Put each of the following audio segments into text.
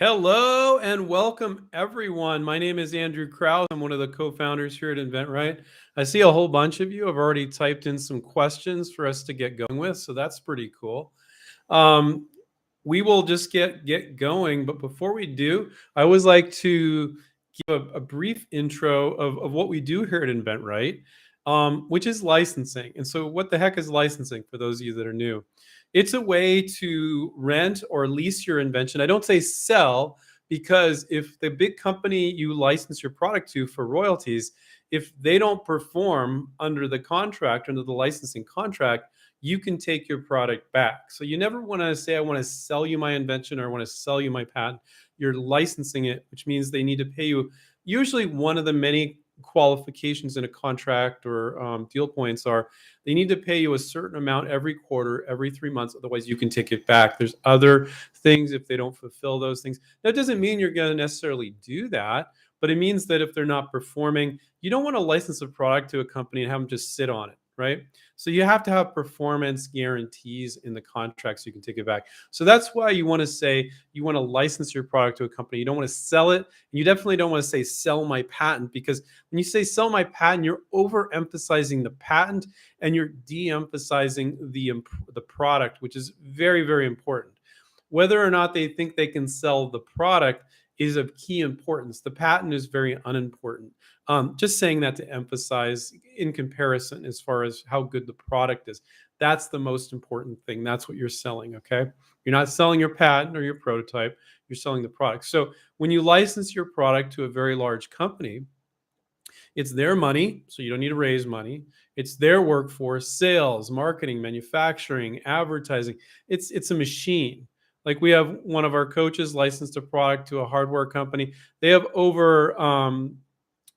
Hello and welcome, everyone. My name is Andrew Krause. I'm one of the co-founders here at InventRight. I see a whole bunch of you have already typed in some questions for us to get going with, so that's pretty cool. Um, we will just get going, but before we do, I always like to give a brief intro of what we do here at InventRight, which is licensing. And so what the heck is licensing for those of you that are new? It's a way to rent or lease your invention. I don't say sell because if the big company you license your product to for royalties, if they don't perform under the contract, under the licensing contract, you can take your product back. So you never want to say, I want to sell you my invention or I want to sell you my patent. You're licensing it, which means they need to pay you. Usually, one of the many qualifications in a contract or deal points are they need to pay you a certain amount every quarter, every 3 months. Otherwise, you can take it back. There's other things if they don't fulfill those things. That doesn't mean you're going to necessarily do that, but it means that if they're not performing, you don't want to license a product to a company and have them just sit on it, right? So you have to have performance guarantees in the contract so you can take it back. So that's why you want to say you want to license your product to a company. You don't want to sell it. And you definitely don't want to say sell my patent, because when you say sell my patent, you're overemphasizing the patent and you're de-emphasizing the product, which is very, very important. Whether or not they think they can sell the product is of key importance. The patent is very unimportant. Just saying that to emphasize in comparison as far as how good the product is. That's the most important thing. That's what you're selling, okay? You're not selling your patent or your prototype. You're selling the product. So when you license your product to a very large company, it's their money, so you don't need to raise money. It's their workforce, sales, marketing, manufacturing, advertising. It's a machine. Like we have one of our coaches licensed a product to a hardware company. They have over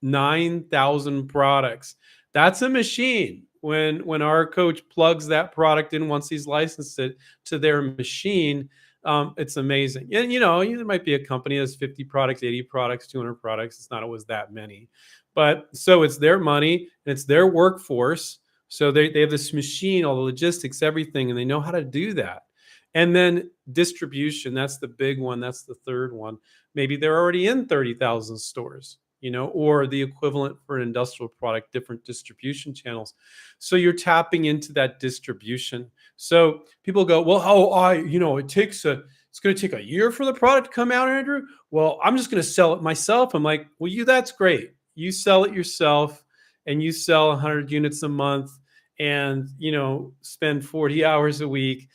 9,000 products. That's a machine. When our coach plugs that product in, once he's licensed it to their machine, it's amazing. And there might be a company that has 50 products, 80 products, 200 products. It's not always that many. But so it's their money and it's their workforce. So they have this machine, all the logistics, everything, and they know how to do that. And then distribution, that's the big one. That's the third one. Maybe they're already in 30,000 stores, or the equivalent for an industrial product, different distribution channels. So you're tapping into that distribution. So people go, well, it's going to take a year for the product to come out, Andrew. Well, I'm just going to sell it myself. I'm like, well, that's great. You sell it yourself and you sell 100 units a month and, spend 40 hours a week,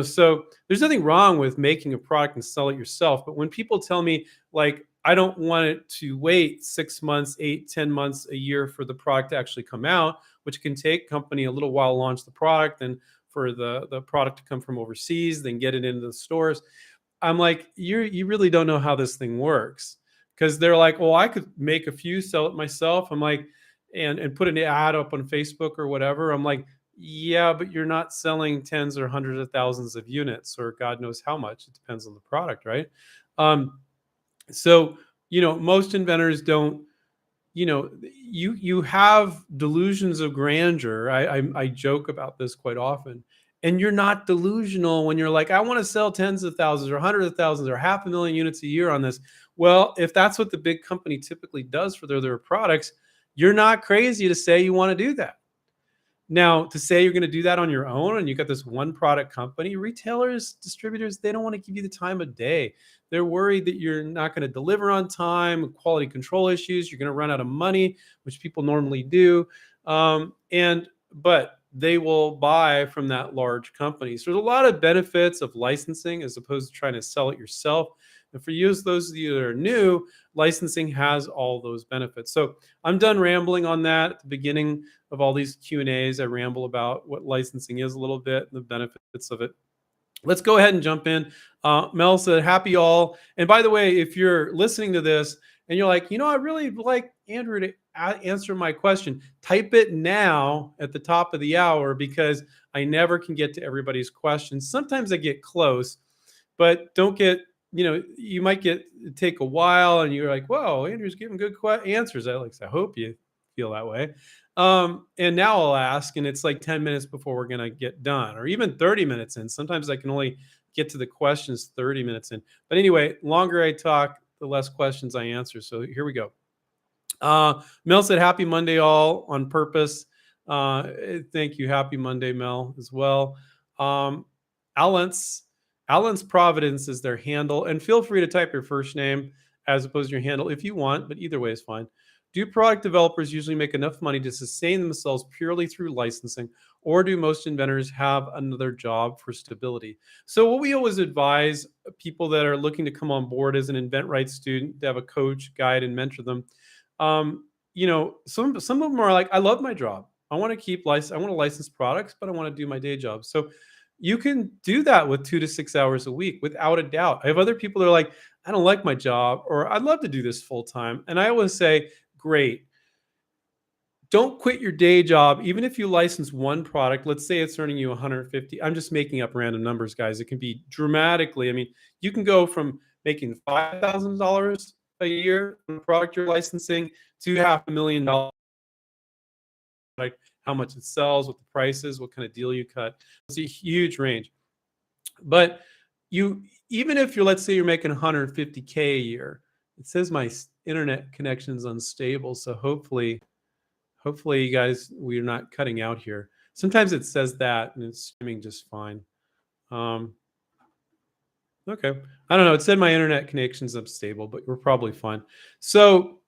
so there's nothing wrong with making a product and sell it yourself. But when people tell me, like, I don't want it to wait 6 months, 8, 10 months, a year for the product to actually come out, which can take company a little while to launch the product and for the product to come from overseas, then get it into the stores. I'm like, you really don't know how this thing works. Because they're like, well, I could make a few, sell it myself. I'm like, and put an ad up on Facebook or whatever. I'm like, yeah, but you're not selling tens or hundreds of thousands of units or God knows how much. It depends on the product, right? So, most inventors don't, you have delusions of grandeur. I joke about this quite often. And you're not delusional when you're like, I want to sell tens of thousands or hundreds of thousands or 500,000 units a year on this. Well, if that's what the big company typically does for their products, you're not crazy to say you want to do that. Now, to say you're going to do that on your own and you got this one product company, retailers, distributors, they don't want to give you the time of day. They're worried that you're not going to deliver on time, quality control issues, you're going to run out of money, which people normally do. But they will buy from that large company. So there's a lot of benefits of licensing as opposed to trying to sell it yourself. And for you, those of you that are new, licensing has all those benefits. So I'm done rambling on that. At the beginning of all these Q&As, I ramble about what licensing is a little bit and the benefits of it. Let's go ahead and jump in. Mel said, happy all. And by the way, if you're listening to this and you're like, I really like Andrew to answer my question, type it now at the top of the hour because I never can get to everybody's questions. Sometimes I get close, but don't get, you might take a while and you're like, whoa, Andrew's giving good answers. I hope you feel that way. And now I'll ask, and it's like 10 minutes before we're going to get done, or even 30 minutes in. Sometimes I can only get to the questions 30 minutes in. But anyway, longer I talk, the less questions I answer. So here we go. Mel said, "Happy Monday, all on purpose." Thank you. Happy Monday, Mel, as well. Um, Allen's, Allen's Providence is their handle. And feel free to type your first name as opposed to your handle if you want, but either way is fine. Do product developers usually make enough money to sustain themselves purely through licensing, or do most inventors have another job for stability? So, what we always advise people that are looking to come on board as an InventRight student to have a coach, guide, and mentor them. Some of them are like, I love my job. I want to keep license. I want to license products, but I want to do my day job. So you can do that with 2 to 6 hours a week without a doubt. I have other people that are like, I don't like my job, or I'd love to do this full time. And I always say, great. Don't quit your day job, even if you license one product. Let's say it's earning you 150. I'm just making up random numbers, guys. It can be dramatically. I mean, you can go from making $5,000 a year on a product you're licensing to $500,000, like how much it sells, what the price is, what kind of deal you cut. It's a huge range. But you, even if you're, let's say you're making 150K a year, it says my internet connection is unstable. So hopefully you guys, we're not cutting out here. Sometimes it says that and it's streaming just fine. Okay. I don't know. It said my internet connection's unstable, but we're probably fine. So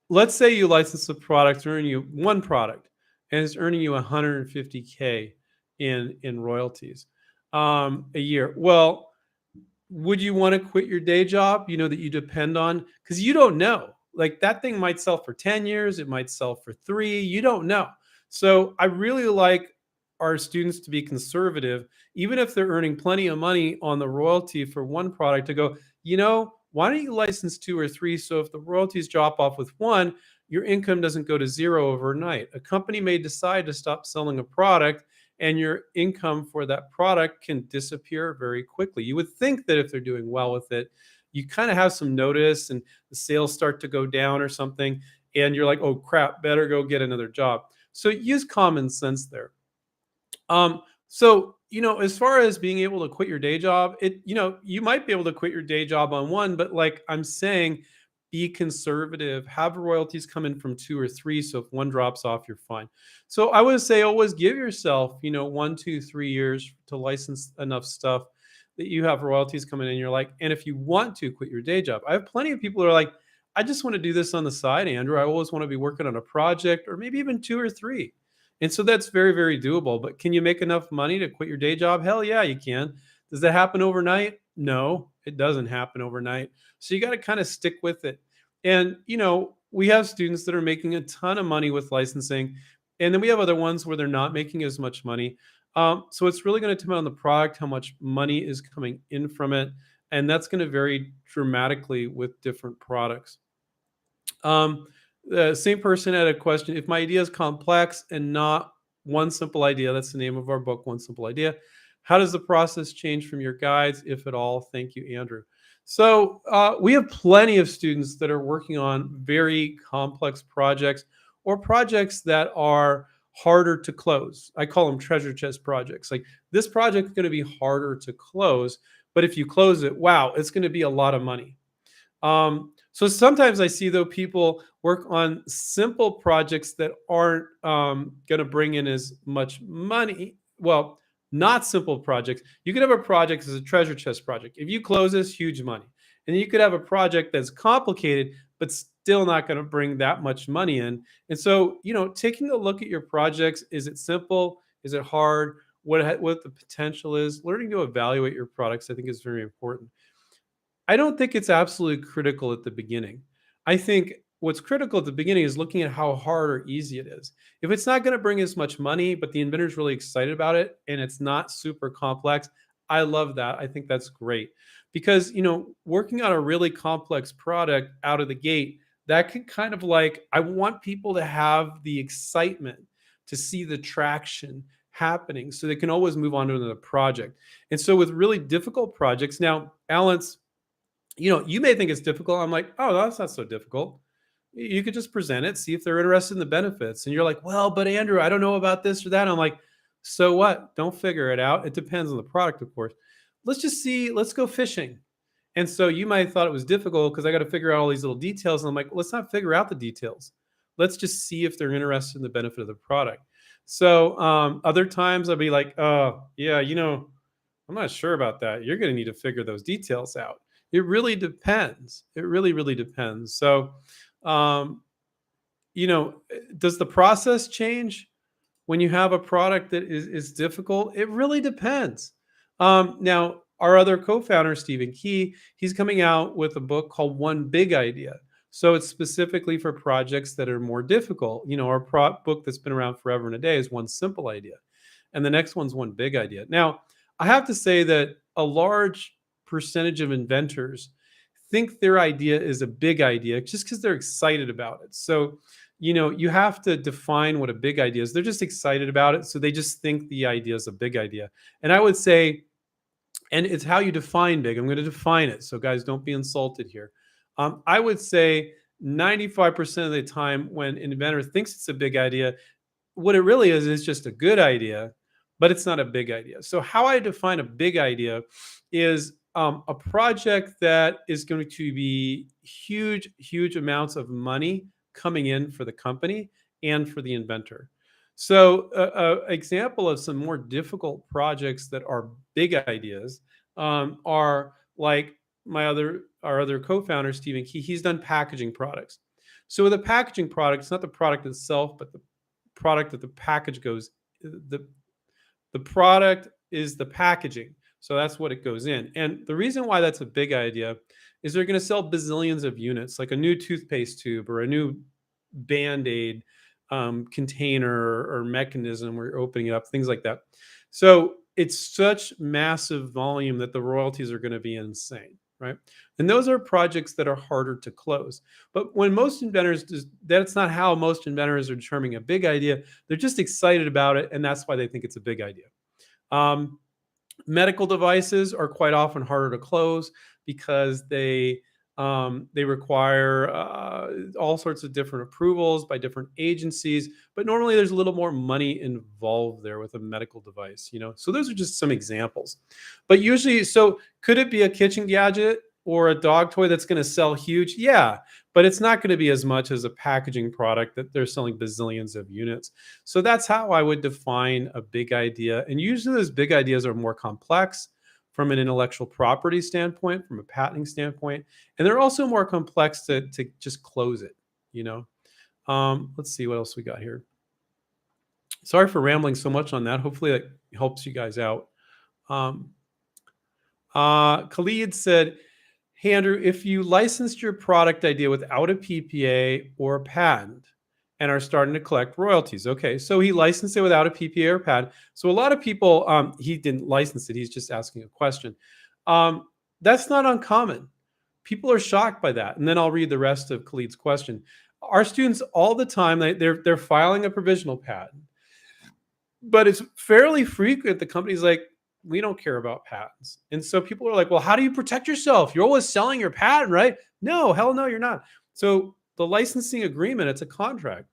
let's say you license a product, earning you one product, and it's earning you 150K in royalties a year. Well, would you want to quit your day job, that you depend on? Because you don't know. Like, that thing might sell for 10 years, it might sell for 3, you don't know. So I really like our students to be conservative, even if they're earning plenty of money on the royalty for one product, to go, why don't you license 2 or 3? So if the royalties drop off with one, your income doesn't go to zero overnight. A company may decide to stop selling a product, and your income for that product can disappear very quickly. You would think that if they're doing well with it, you kind of have some notice and the sales start to go down or something, and you're like, oh crap, better go get another job. So use common sense there. As far as being able to quit your day job, you might be able to quit your day job on one, but like I'm saying, be conservative, have royalties come in from 2 or 3. So if one drops off, you're fine. So I would say always give yourself, 1, 2, 3 years to license enough stuff that you have royalties coming in. You're like, and if you want to quit your day job, I have plenty of people who are like, I just want to do this on the side, Andrew. I always want to be working on a project, or maybe even 2 or 3. And so that's very, very doable. But can you make enough money to quit your day job? Hell yeah, you can. Does that happen overnight? No, it doesn't happen overnight. So you got to kind of stick with it. And, we have students that are making a ton of money with licensing. And then we have other ones where they're not making as much money. So it's really going to depend on the product, how much money is coming in from it. And that's going to vary dramatically with different products. The same person had a question. If my idea is complex and not one simple idea, that's the name of our book, One Simple Idea, how does the process change from your guides, if at all? Thank you, Andrew. So we have plenty of students that are working on very complex projects, or projects that are harder to close. I call them treasure chest projects. Like, this project is going to be harder to close, but if you close it, wow, it's going to be a lot of money. So sometimes I see, though, people work on simple projects that aren't going to bring in as much money. Well, not simple projects. You could have a project as a treasure chest project. If you close this, huge money. And you could have a project that's complicated, but still not going to bring that much money in. And so, taking a look at your projects, is it simple? Is it hard? What the potential is? Learning to evaluate your products, I think, is very important. I don't think it's absolutely critical at the beginning. I think what's critical at the beginning is looking at how hard or easy it is. If it's not going to bring as much money, but the inventor's really excited about it and it's not super complex, I love that. I think that's great. Because, working on a really complex product out of the gate, that can kind of like, I want people to have the excitement to see the traction happening so they can always move on to another project. And so with really difficult projects, now, Alan's, you may think it's difficult. I'm like, oh, that's not so difficult. You could just present it, see if they're interested in the benefits. And you're like, well, but Andrew, I don't know about this or that. I'm like, so what? Don't figure it out. It depends on the product, of course. let's just see, let's go fishing. And so you might have thought it was difficult because I got to figure out all these little details. And I'm like, let's not figure out the details. Let's just see if they're interested in the benefit of the product. So other times I'll be like, oh, yeah, I'm not sure about that. You're going to need to figure those details out. It really depends. It really, really depends. So, um, does the process change when you have a product that is difficult? It really depends. Now, our other co-founder, Stephen Key, he's coming out with a book called One Big Idea. So it's specifically for projects that are more difficult. Our book that's been around forever and a day is One Simple Idea. And the next one's One Big Idea. Now, I have to say that a large percentage of inventors think their idea is a big idea just because they're excited about it. So, you have to define what a big idea is. They're just excited about it. So they just think the idea is a big idea. And I would say, and it's how you define big. I'm going to define it. So, guys, don't be insulted here. I would say 95% of the time when an inventor thinks it's a big idea, what it really is just a good idea, but it's not a big idea. So how I define a big idea is a project that is going to be huge, huge amounts of money coming in for the company and for the inventor. So example of some more difficult projects that are big ideas are like our other co-founder, Stephen Key. He's done packaging products. So with a packaging product, it's not the product itself, but the product that the package goes, the product is the packaging. So that's what it goes in. And the reason why that's a big idea is they're going to sell bazillions of units, like a new toothpaste tube or a new Band-Aid container or mechanism where you're opening it up, things like that. So it's such massive volume that the royalties are going to be insane, right? And those are projects that are harder to close. But when most inventors, that's not how most inventors are determining a big idea. They're just excited about it, and that's why they think it's a big idea. Medical devices are quite often harder to close because they require all sorts of different approvals by different agencies. But normally there's a little more money involved there with a medical device, So those are just some examples. But usually, so could it be a kitchen gadget or a dog toy that's going to sell huge? Yeah, but it's not going to be as much as a packaging product that they're selling bazillions of units. So that's how I would define a big idea. And usually those big ideas are more complex from an intellectual property standpoint, from a patenting standpoint, and they're also more complex to just close it, Let's see what else we got here. Sorry for rambling so much on that. Hopefully that helps you guys out. Khalid said, hey, Andrew, if you licensed your product idea without a PPA or a patent and are starting to collect royalties. Okay, so he licensed it without a PPA or patent. So a lot of people, he didn't license it. He's just asking a question. That's not uncommon. People are shocked by that. And then I'll read the rest of Khalid's question. Our students all the time, they're filing a provisional patent. But it's fairly frequent. The company's like, we don't care about patents. And so people are like, well, how do you protect yourself? You're always selling your patent, right? No, hell no, you're not. So the licensing agreement, it's a contract.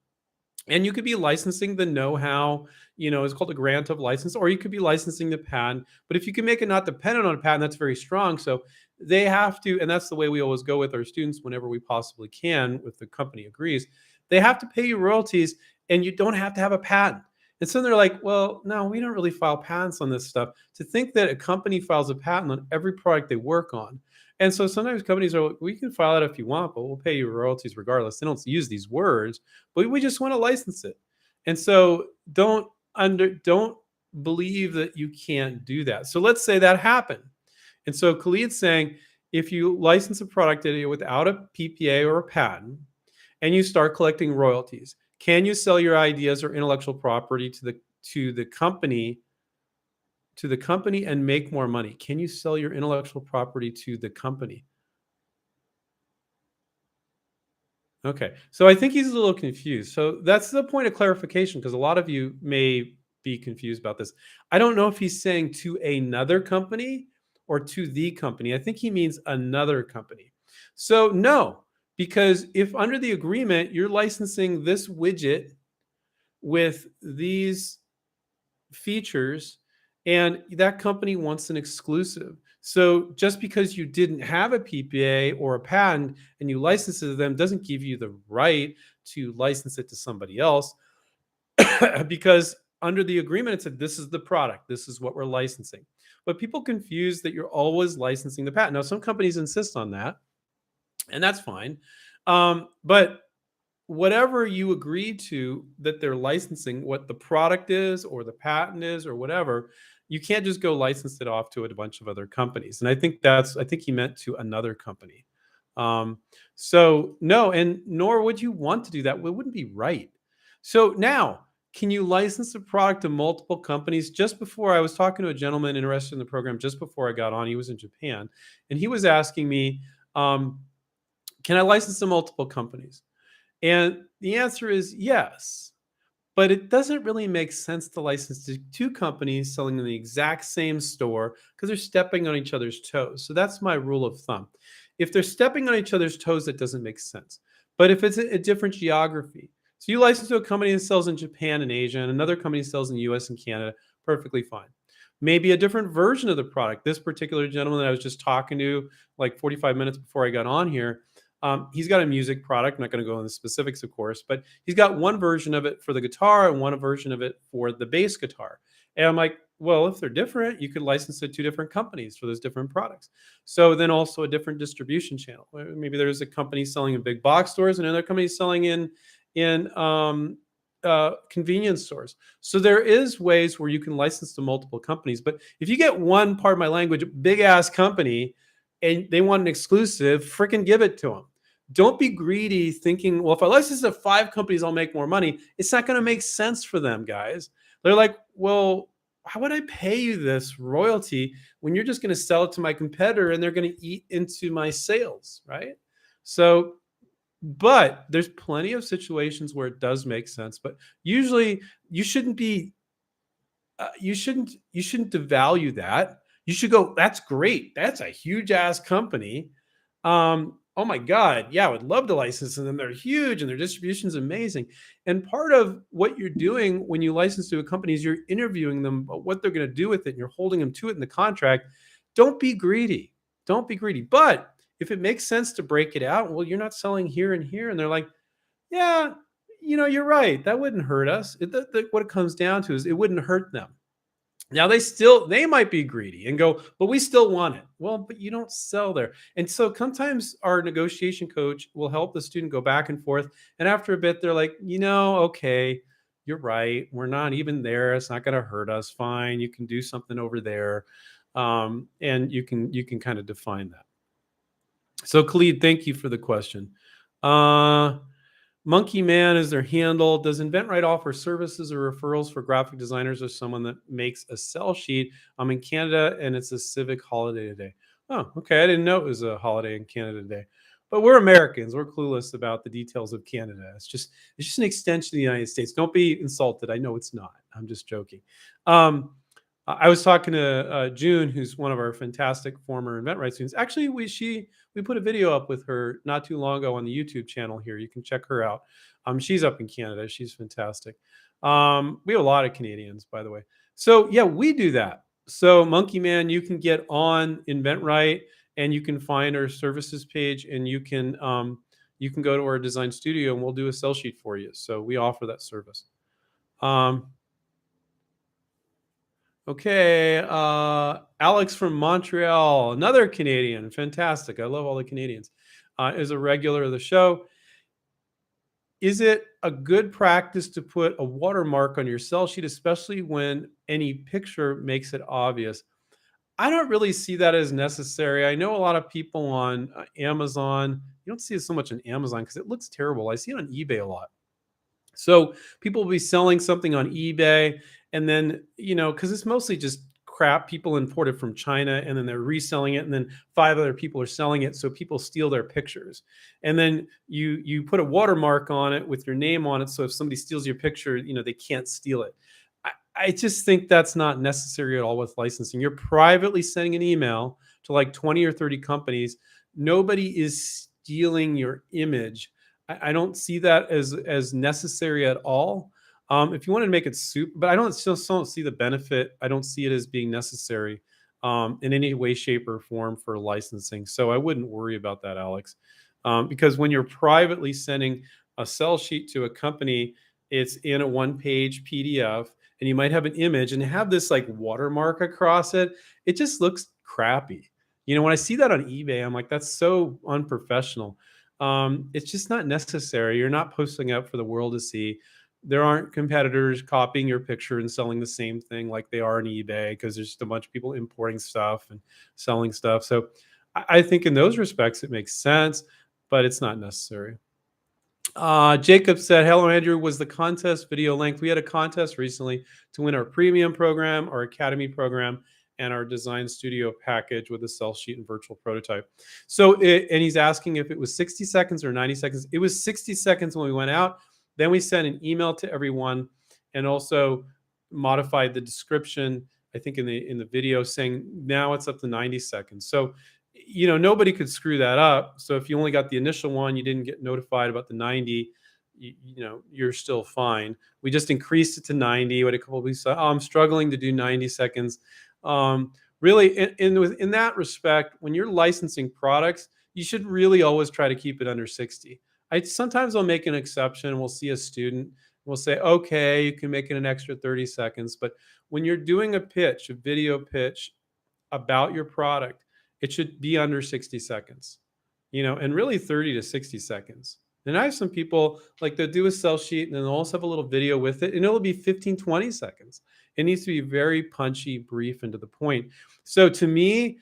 And you could be licensing the know-how, it's called a grant of license, or you could be licensing the patent. But if you can make it not dependent on a patent, that's very strong. So they have to, and that's the way we always go with our students whenever we possibly can, if the company agrees, they have to pay you royalties and you don't have to have a patent. And so they're like, well, no, we don't really file patents on this stuff. To think that a company files a patent on every product they work on. And so sometimes companies are like, we can file it if you want, but we'll pay you royalties regardless. They don't use these words, but we just want to license it. And so don't believe that you can't do that. So let's say that happened. And so Khalid's saying, if you license a product idea without a PPA or a patent, and you start collecting royalties, can you sell your ideas or intellectual property to the company and make more money? Can you sell your intellectual property to the company? Okay, so I think he's a little confused. So that's the point of clarification, because a lot of you may be confused about this. I don't know if he's saying to another company or to the company. I think he means another company. So no, because if under the agreement you're licensing this widget with these features and that company wants an exclusive. So just because you didn't have a PPA or a patent and you license it to them doesn't give you the right to license it to somebody else. Because under the agreement it said this is the product, this is what we're licensing. But people confuse that you're always licensing the patent. Now some companies insist on that, and that's fine. But whatever you agree to that they're licensing, what the product is or the patent is or whatever, you can't just go license it off to a bunch of other companies. And I think he meant to another company. um, so no, and nor would you want to do that. It wouldn't be right. So now, can you license a product to multiple companies? Just before, I was talking to a gentleman interested in the program just before I got on. He was in Japan, and he was asking me, um, can I license to multiple companies? And the answer is yes, but it doesn't really make sense to license to two companies selling in the exact same store because they're stepping on each other's toes. So that's my rule of thumb. If they're stepping on each other's toes, that doesn't make sense. But if it's a different geography, so you license to a company that sells in Japan and Asia, and another company sells in the US and Canada, perfectly fine. Maybe a different version of the product. This particular gentleman that I was just talking to, like 45 minutes before I got on here, he's got a music product. I'm not going to go into the specifics, of course, but he's got one version of it for the guitar and one version of it for the bass guitar. And I'm like, well, if they're different, you could license to two different companies for those different products. So then also a different distribution channel. Maybe there's a company selling in big box stores and another company selling in convenience stores. So there is ways where you can license to multiple companies. But if you get one, part of my language, big ass company, and they want an exclusive, freaking give it to them. Don't be greedy thinking, well, if I license to five companies, I'll make more money. It's not going to make sense for them, guys. They're like, well, how would I pay you this royalty when you're just going to sell it to my competitor and they're going to eat into my sales, right? So, but there's plenty of situations where it does make sense. But usually, you shouldn't devalue that. You should go, that's great. That's a huge ass company. Oh my God. Yeah, I would love to license them. They're huge and their distribution is amazing. And part of what you're doing when you license to a company is you're interviewing them about what they're going to do with it. And you're holding them to it in the contract. Don't be greedy. Don't be greedy. But if it makes sense to break it out, well, you're not selling here and here. And they're like, yeah, you're right. That wouldn't hurt us. What it comes down to is it wouldn't hurt them. Now they might be greedy and go, but we still want it. Well, but you don't sell there. And so sometimes our negotiation coach will help the student go back and forth. And after a bit, they're like, okay, you're right. We're not even there. It's not going to hurt us. Fine. You can do something over there. And you can kind of define that. So Khalid, thank you for the question. Monkey Man is their handle. Does InventRight offer services or referrals for graphic designers or someone that makes a sell sheet? I'm in Canada and it's a civic holiday today. Oh, okay. I didn't know it was a holiday in Canada today. But we're Americans. We're clueless about the details of Canada. It's just an extension of the United States. Don't be insulted. I know it's not. I'm just joking. I was talking to June, who's one of our fantastic former InventRight students. Actually, we put a video up with her not too long ago on the YouTube channel here. You can check her out. She's up in Canada. She's fantastic. We have a lot of Canadians, by the way. So yeah, we do that. So Monkey Man, you can get on InventRight and you can find our services page, and you can go to our design studio and we'll do a sell sheet for you. So we offer that service. Okay, Alex from Montreal, another Canadian, fantastic. I love all the Canadians. Is a regular of the show. Is it a good practice to put a watermark on your sell sheet, especially when any picture makes it obvious? I don't really see that as necessary. I know a lot of people on Amazon. You don't see it so much on Amazon because it looks terrible. I see it on eBay a lot. So people will be selling something on eBay, and then, because it's mostly just crap people imported from China, and then they're reselling it, and then five other people are selling it. So people steal their pictures. And then you put a watermark on it with your name on it. So if somebody steals your picture, they can't steal it. I just think that's not necessary at all with licensing. You're privately sending an email to like 20 or 30 companies. Nobody is stealing your image. I don't see that as necessary at all. If you wanted to make it super, but I still don't see the benefit. I don't see it as being necessary in any way, shape, or form for licensing. So I wouldn't worry about that, Alex, because when you're privately sending a sell sheet to a company, it's in a one-page PDF, and you might have an image and have this like watermark across it. It just looks crappy. When I see that on eBay, I'm like, that's so unprofessional. It's just not necessary. You're not posting up for the world to see. There aren't competitors copying your picture and selling the same thing like they are on eBay, because there's just a bunch of people importing stuff and selling stuff. So I think in those respects it makes sense, but it's not necessary. Jacob said, "Hello, Andrew. Was the contest video length? We had a contest recently to win our premium program, our academy program, and our design studio package with a sell sheet and virtual prototype." And he's asking if it was 60 seconds or 90 seconds. It was 60 seconds when we went out. Then we sent an email to everyone and also modified the description, I think in the video, saying now it's up to 90 seconds. So nobody could screw that up. So if you only got the initial one, you didn't get notified about the 90, you're still fine. We just increased it to 90. What a couple of weeks, I'm struggling to do 90 seconds. Really, in that respect, when you're licensing products, you should really always try to keep it under 60. Sometimes I'll make an exception. We'll see a student. We'll say, okay, you can make it an extra 30 seconds. But when you're doing a video pitch about your product, it should be under 60 seconds, and really 30 to 60 seconds. And I have some people like they'll do a sell sheet and then they'll also have a little video with it, and it'll be 15, 20 seconds. It needs to be very punchy, brief, and to the point. So to me,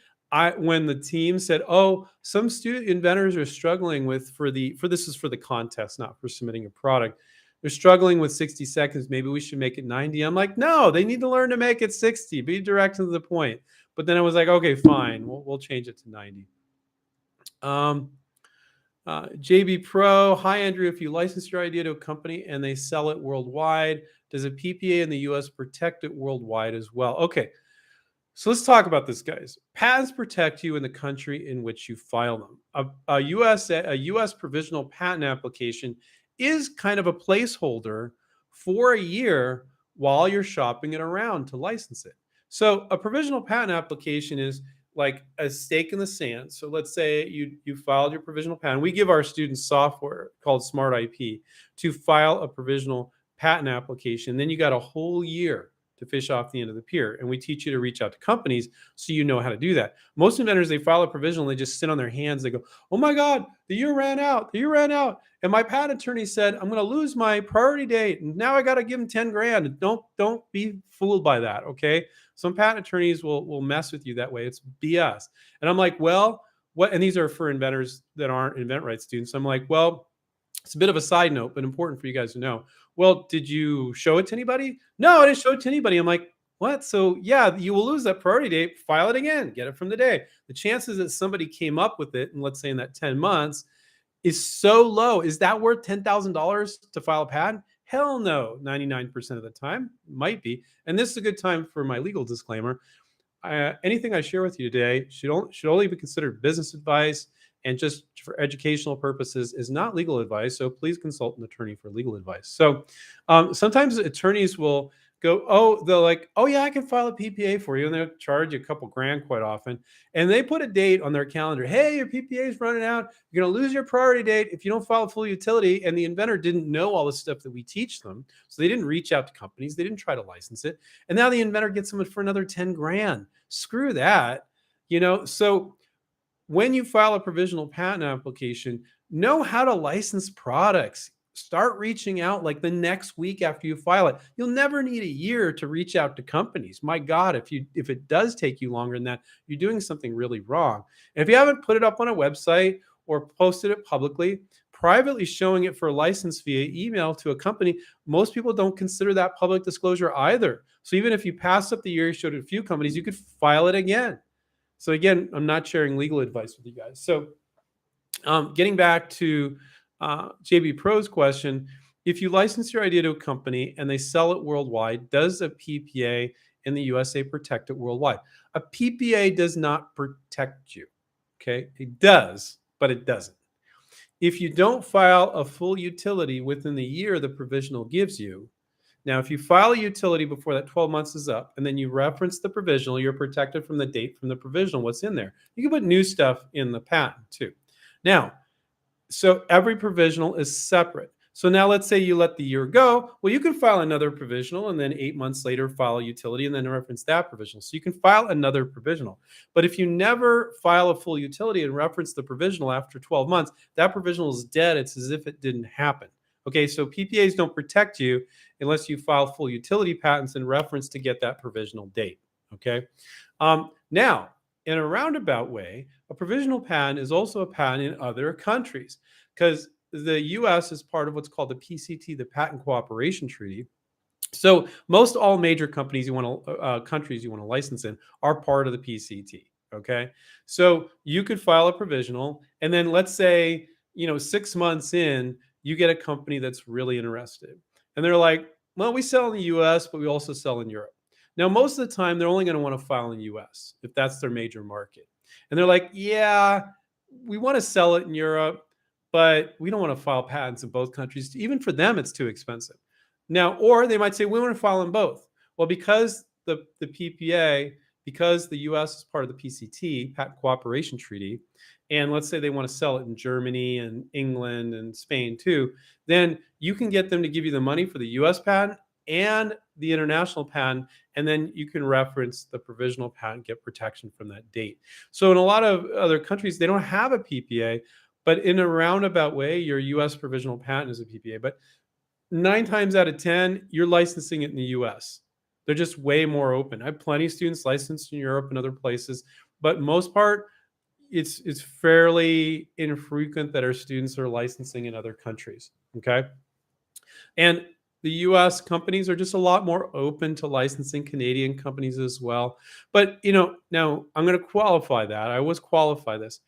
when the team said, "Oh, some student inventors are struggling with this is for the contest, not for submitting a product. They're struggling with 60 seconds. Maybe we should make it 90." I'm like, no, they need to learn to make it 60. Be direct and to the point. But then I was like, okay, fine, we'll change it to 90. JB Pro, hi Andrew. If you license your idea to a company and they sell it worldwide, does a PPA in the US protect it worldwide as well? Okay. So let's talk about this, guys. Patents protect you in the country in which you file them. A US provisional patent application is kind of a placeholder for a year while you're shopping it around to license it. So a provisional patent application is like a stake in the sand. So let's say you filed your provisional patent. We give our students software called Smart IP to file a provisional patent application. Then you got a whole year to fish off the end of the pier. And we teach you to reach out to companies so you know how to do that. Most inventors, they file a provisional, they just sit on their hands. They go, oh my God, the year ran out. The year ran out. And my patent attorney said, I'm going to lose my priority date. And now I got to give him 10 grand. Don't be fooled by that. Okay. Some patent attorneys will mess with you that way. It's BS. And I'm like, well, what? And these are for inventors that aren't InventRight students. I'm like, well, it's a bit of a side note, but important for you guys to know. Well, did you show it to anybody? No, I didn't show it to anybody. I'm like, what? So yeah, you will lose that priority date. File it again. Get it from the day. The chances that somebody came up with it, and let's say in that 10 months, is so low. Is that worth $10,000 to file a patent? Hell no. 99% of the time, might be. And this is a good time for my legal disclaimer. Anything I share with you today should only be considered business advice and just for educational purposes is not legal advice. So please consult an attorney for legal advice. So sometimes attorneys will go, they'll like, oh yeah, I can file a PPA for you. And they'll charge you a couple grand quite often. And they put a date on their calendar. Hey, your PPA is running out. You're going to lose your priority date if you don't file a full utility. And the inventor didn't know all the stuff that we teach them. So they didn't reach out to companies. They didn't try to license it. And now the inventor gets them for another 10 grand. Screw that. So when you file a provisional patent application, know how to license products. Start reaching out like the next week after you file it. You'll never need a year to reach out to companies. My God, if it does take you longer than that, you're doing something really wrong. And if you haven't put it up on a website or posted it publicly, privately showing it for a license via email to a company, most people don't consider that public disclosure either. So even if you pass up the year, you showed it to a few companies, you could file it again. So again, I'm not sharing legal advice with you guys. So getting back to JB Pro's question, if you license your idea to a company and they sell it worldwide, does a PPA in the USA protect it worldwide? A PPA does not protect you. Okay, it does, but it doesn't. If you don't file a full utility within the year the provisional gives you, Now, if you file a utility before that 12 months is up and then you reference the provisional, you're protected from the date from the provisional, what's in there. You can put new stuff in the patent too. Now, so every provisional is separate. So now let's say you let the year go. Well, you can file another provisional and then 8 months later file a utility and then reference that provisional. So you can file another provisional. But if you never file a full utility and reference the provisional after 12 months, that provisional is dead. It's as if it didn't happen. Okay, so PPAs don't protect you unless you file full utility patents and reference to get that provisional date. Okay, now in a roundabout way, a provisional patent is also a patent in other countries because the US is part of what's called the PCT, the Patent Cooperation Treaty. So most all major companies you want to countries you want to license in are part of the PCT. Okay, so you could file a provisional, and then let's say 6 months in, you get a company that's really interested, and they're like, "Well, we sell in the U.S., but we also sell in Europe." Now, most of the time, they're only going to want to file in the U.S. if that's their major market, and they're like, "Yeah, we want to sell it in Europe, but we don't want to file patents in both countries. Even for them, it's too expensive." Now, or they might say, we want to file in both. Well, because the PPA, because the US is part of the PCT, Patent Cooperation Treaty, and let's say they want to sell it in Germany and England and Spain too, then you can get them to give you the money for the US patent and the international patent, and then you can reference the provisional patent, get protection from that date. So in a lot of other countries, they don't have a PPA, but in a roundabout way, your US provisional patent is a PPA. But 9 times out of 10, you're licensing it in the US. They're just way more open. I have plenty of students licensed in Europe and other places, but most part, it's fairly infrequent that our students are licensing in other countries. Okay. And the US companies are just a lot more open to licensing, Canadian companies as well. But now I'm going to qualify that. I always qualify this.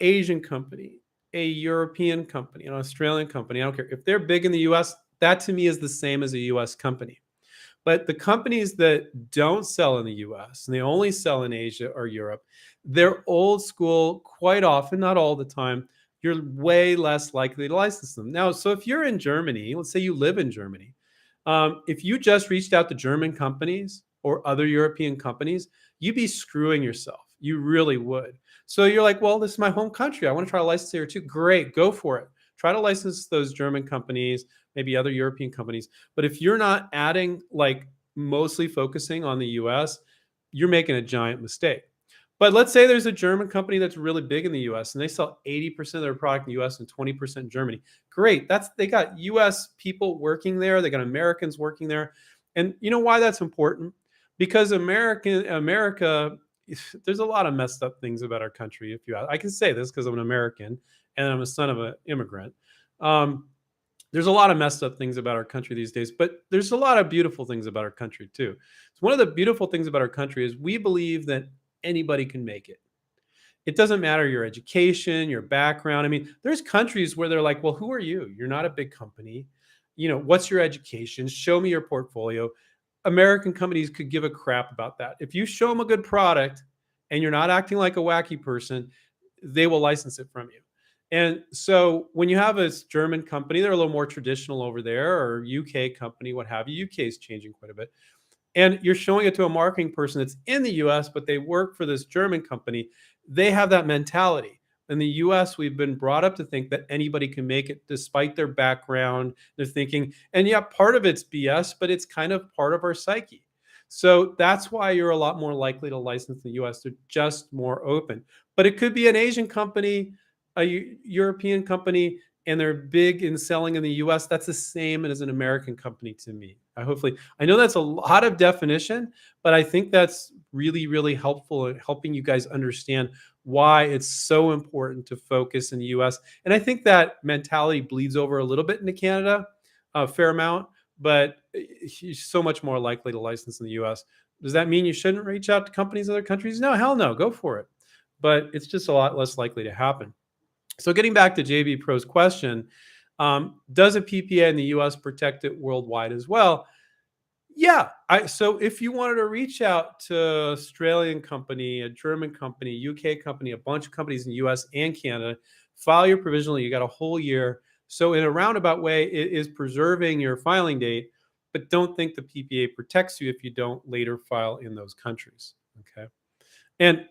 Asian company, a European company, an Australian company, I don't care. If they're big in the US, that to me is the same as a US company. But the companies that don't sell in the US and they only sell in Asia or Europe, they're old school quite often, not all the time. You're way less likely to license them. Now, so if you're in Germany, let's say you live in Germany, if you just reached out to German companies or other European companies, you'd be screwing yourself. You really would. So you're like, well, this is my home country. I want to try to license here too. Great, go for it. Try to license those German companies, maybe other European companies. But if you're not adding, like mostly focusing on the US, you're making a giant mistake. But let's say there's a German company that's really big in the US and they sell 80% of their product in the US and 20% in Germany. Great. They got US people working there, they got Americans working there. And you know why that's important? Because America, there's a lot of messed up things about our country. If you, I can say this because I'm an American and I'm a son of an immigrant. There's a lot of messed up things about our country these days, but there's a lot of beautiful things about our country too. So one of the beautiful things about our country is we believe that anybody can make it. It doesn't matter your education, your background. I mean, there's countries where they're like, well, who are you? You're not a big company. What's your education? Show me your portfolio. American companies could give a crap about that. If you show them a good product and you're not acting like a wacky person, they will license it from you. And so when you have a German company, they're a little more traditional over there, or UK company, what have you. UK is changing quite a bit. And you're showing it to a marketing person that's in the US, but they work for this German company. They have that mentality. In the US, we've been brought up to think that anybody can make it despite their background, their thinking. And yeah, part of it's BS, but it's kind of part of our psyche. So that's why you're a lot more likely to license in the US. They're just more open. But it could be an Asian company, a European company, and they're big in selling in the US. That's the same as an American company to me. I know that's a lot of definition, but I think that's really, really helpful in helping you guys understand why it's so important to focus in the US. And I think that mentality bleeds over a little bit into Canada, a fair amount, but you're so much more likely to license in the US. Does that mean you shouldn't reach out to companies in other countries? No, hell no, go for it. But it's just a lot less likely to happen. So getting back to JB Pro's question, does a PPA in the US protect it worldwide as well? Yeah. So if you wanted to reach out to Australian company, a German company, UK company, a bunch of companies in the US and Canada, file your provisional, you got a whole year. So in a roundabout way, it is preserving your filing date. but don't think the PPA protects you if you don't later file in those countries. Okay. And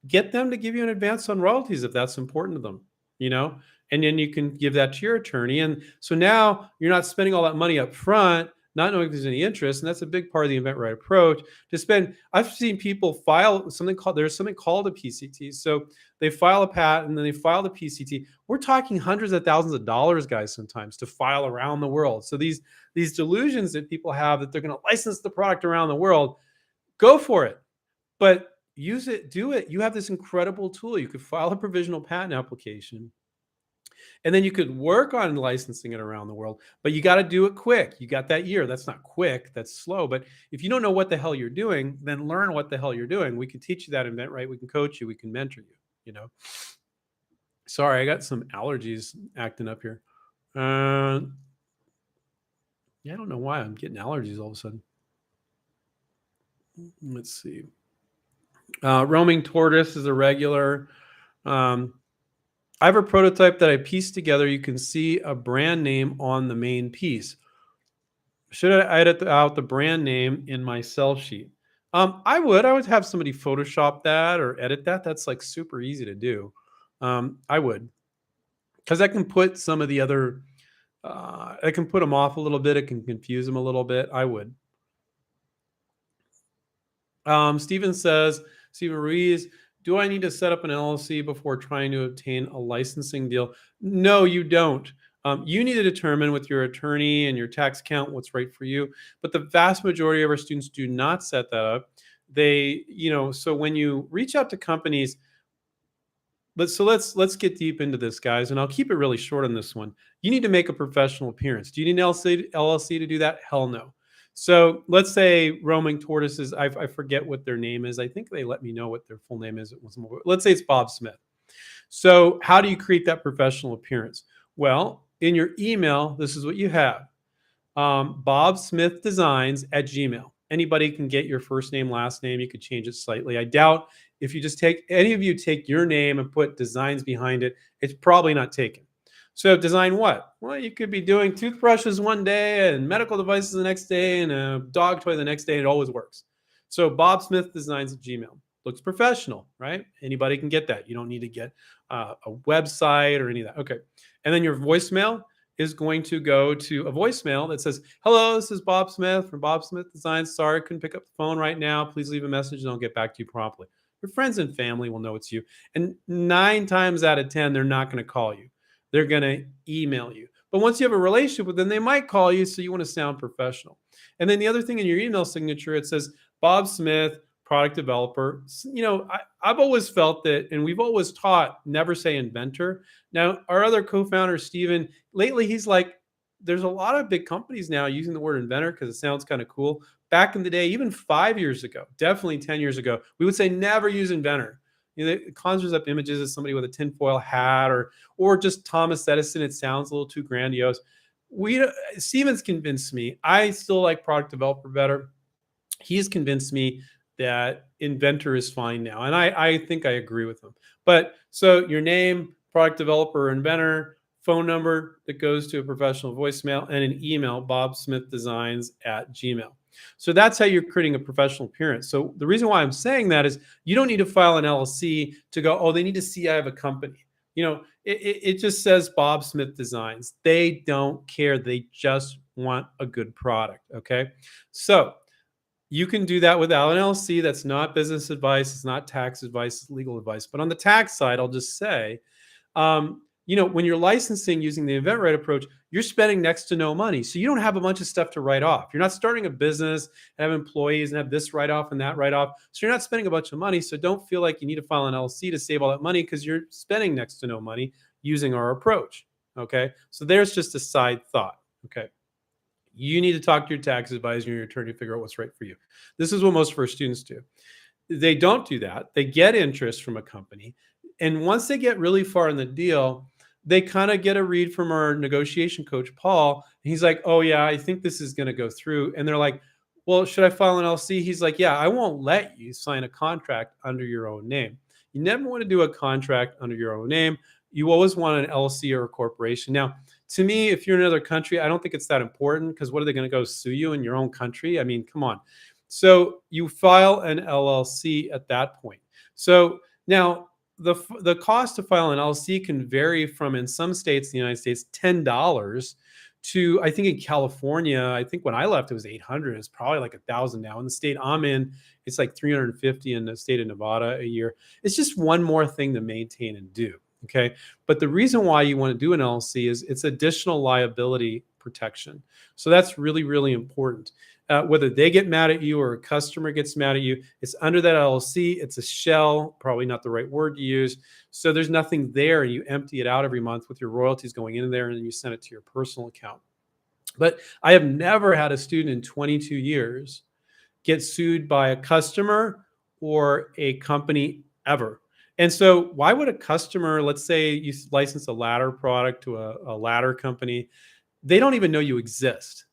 get them to give you an advance on royalties if that's important to them, you know, and then you can give that to your attorney. And so now you're not spending all that money up front, not knowing if there's any interest. And that's a big part of the invent right approach to spend. I've seen people file there's something called a PCT. So they file a patent and then they file the PCT. We're talking hundreds of thousands of dollars, guys, sometimes to file around the world. So these delusions that people have that they're going to license the product around the world, go for it. But use it, do it. You have this incredible tool. You could file a provisional patent application and then you could work on licensing it around the world, but you got to do it quick. You got that year. That's not quick, that's slow. But if you don't know what the hell you're doing, then learn what the hell you're doing. We can teach you that in inventRight. We can coach you. We can mentor you, you know. Sorry, I got some allergies acting up here. Yeah, I don't know why I'm getting allergies all of a sudden. Let's see. Roaming tortoise is a regular. I have a prototype that I pieced together. You can see a brand name on the main piece. Should I edit out the brand name in my sell sheet? I would have somebody Photoshop that or edit that. That's like super easy to do. I would, because I can put some of the other, I can put them off a little bit. It can confuse them a little bit. I would. Steven Ruiz, do I need to set up an LLC before trying to obtain a licensing deal? No, you don't. You need to determine with your attorney and your tax account what's right for you. But the vast majority of our students do not set that up. So when you reach out to companies, let's get deep into this, guys, and I'll keep it really short on this one. You need to make a professional appearance. Do you need an LLC to do that? Hell no. So let's say Roaming Tortoises, I forget what their name is. I think they let me know what their full name is. Let's say it's Bob Smith. So how do you create that professional appearance? Well, in your email, this is what you have. bobsmithdesigns@gmail. Anybody can get your first name, last name. You could change it slightly. I doubt if you just take your name and put designs behind it, it's probably not taken. So design what? Well, you could be doing toothbrushes one day and medical devices the next day and a dog toy the next day. It always works. So bobsmithdesigns@gmail. Looks professional, right? Anybody can get that. You don't need to get a website or any of that. Okay. And then your voicemail is going to go to a voicemail that says, hello, this is Bob Smith from Bob Smith Designs. Sorry, couldn't pick up the phone right now. Please leave a message and I'll get back to you promptly. Your friends and family will know it's you. And 9 times out of 10, they're not going to call you. They're going to email you. But once you have a relationship with them, they might call you, so you want to sound professional. And then the other thing in your email signature, it says Bob Smith, product developer. I've always felt that, and we've always taught, never say inventor. Now, our other co-founder, Steven, lately he's like, there's a lot of big companies now using the word inventor because it sounds kind of cool. Back in the day, even 5 years ago, definitely 10 years ago, we would say never use inventor. It conjures up images of somebody with a tinfoil hat or just Thomas Edison. It sounds a little too grandiose. Steven's convinced me. I still like product developer better. He's convinced me that inventor is fine now. And I think I agree with him. But so your name, product developer, inventor, phone number that goes to a professional voicemail, and an email, bobsmithdesigns@gmail. So that's how you're creating a professional appearance. So the reason why I'm saying that is you don't need to file an LLC to go, oh, they need to see I have a company. It just says Bob Smith Designs. They don't care. They just want a good product. Okay. So you can do that without an LLC. That's not business advice. It's not tax advice. It's legal advice. But on the tax side, I'll just say, when you're licensing using the inventRight approach, you're spending next to no money. So you don't have a bunch of stuff to write off. You're not starting a business and have employees and have this write off and that write off. So you're not spending a bunch of money. So don't feel like you need to file an LLC to save all that money because you're spending next to no money using our approach. Okay. So there's just a side thought. Okay. You need to talk to your tax advisor and your attorney to figure out what's right for you. This is what most of our students do. They don't do that. They get interest from a company. And once they get really far in the deal, they kind of get a read from our negotiation coach, Paul. And he's like, oh, yeah, I think this is going to go through. And they're like, well, should I file an LLC? He's like, yeah, I won't let you sign a contract under your own name. You never want to do a contract under your own name. You always want an LLC or a corporation. Now, To me, if you're in another country, I don't think it's that important because what are they going to go sue you in your own country? I mean, come on. So you file an LLC at that point. So now the cost to file an LLC can vary from, in some states in the United States, $10 to, I think in California, I think when I left it was 800. It's probably like 1,000 now. In the state I'm in, it's like 350 in the state of Nevada a year. It's just one more thing to maintain and do. Okay. But the reason why you want to do an LLC is it's additional liability protection. So that's really, really important. Whether they get mad at you or a customer gets mad at you, it's under that LLC. It's a shell, probably not the right word to use. So there's nothing there. You empty it out every month with your royalties going in there, and then you send it to your personal account. But I have never had a student in 22 years get sued by a customer or a company ever. And so, why would a customer, let's say you license a ladder product to a ladder company, they don't even know you exist.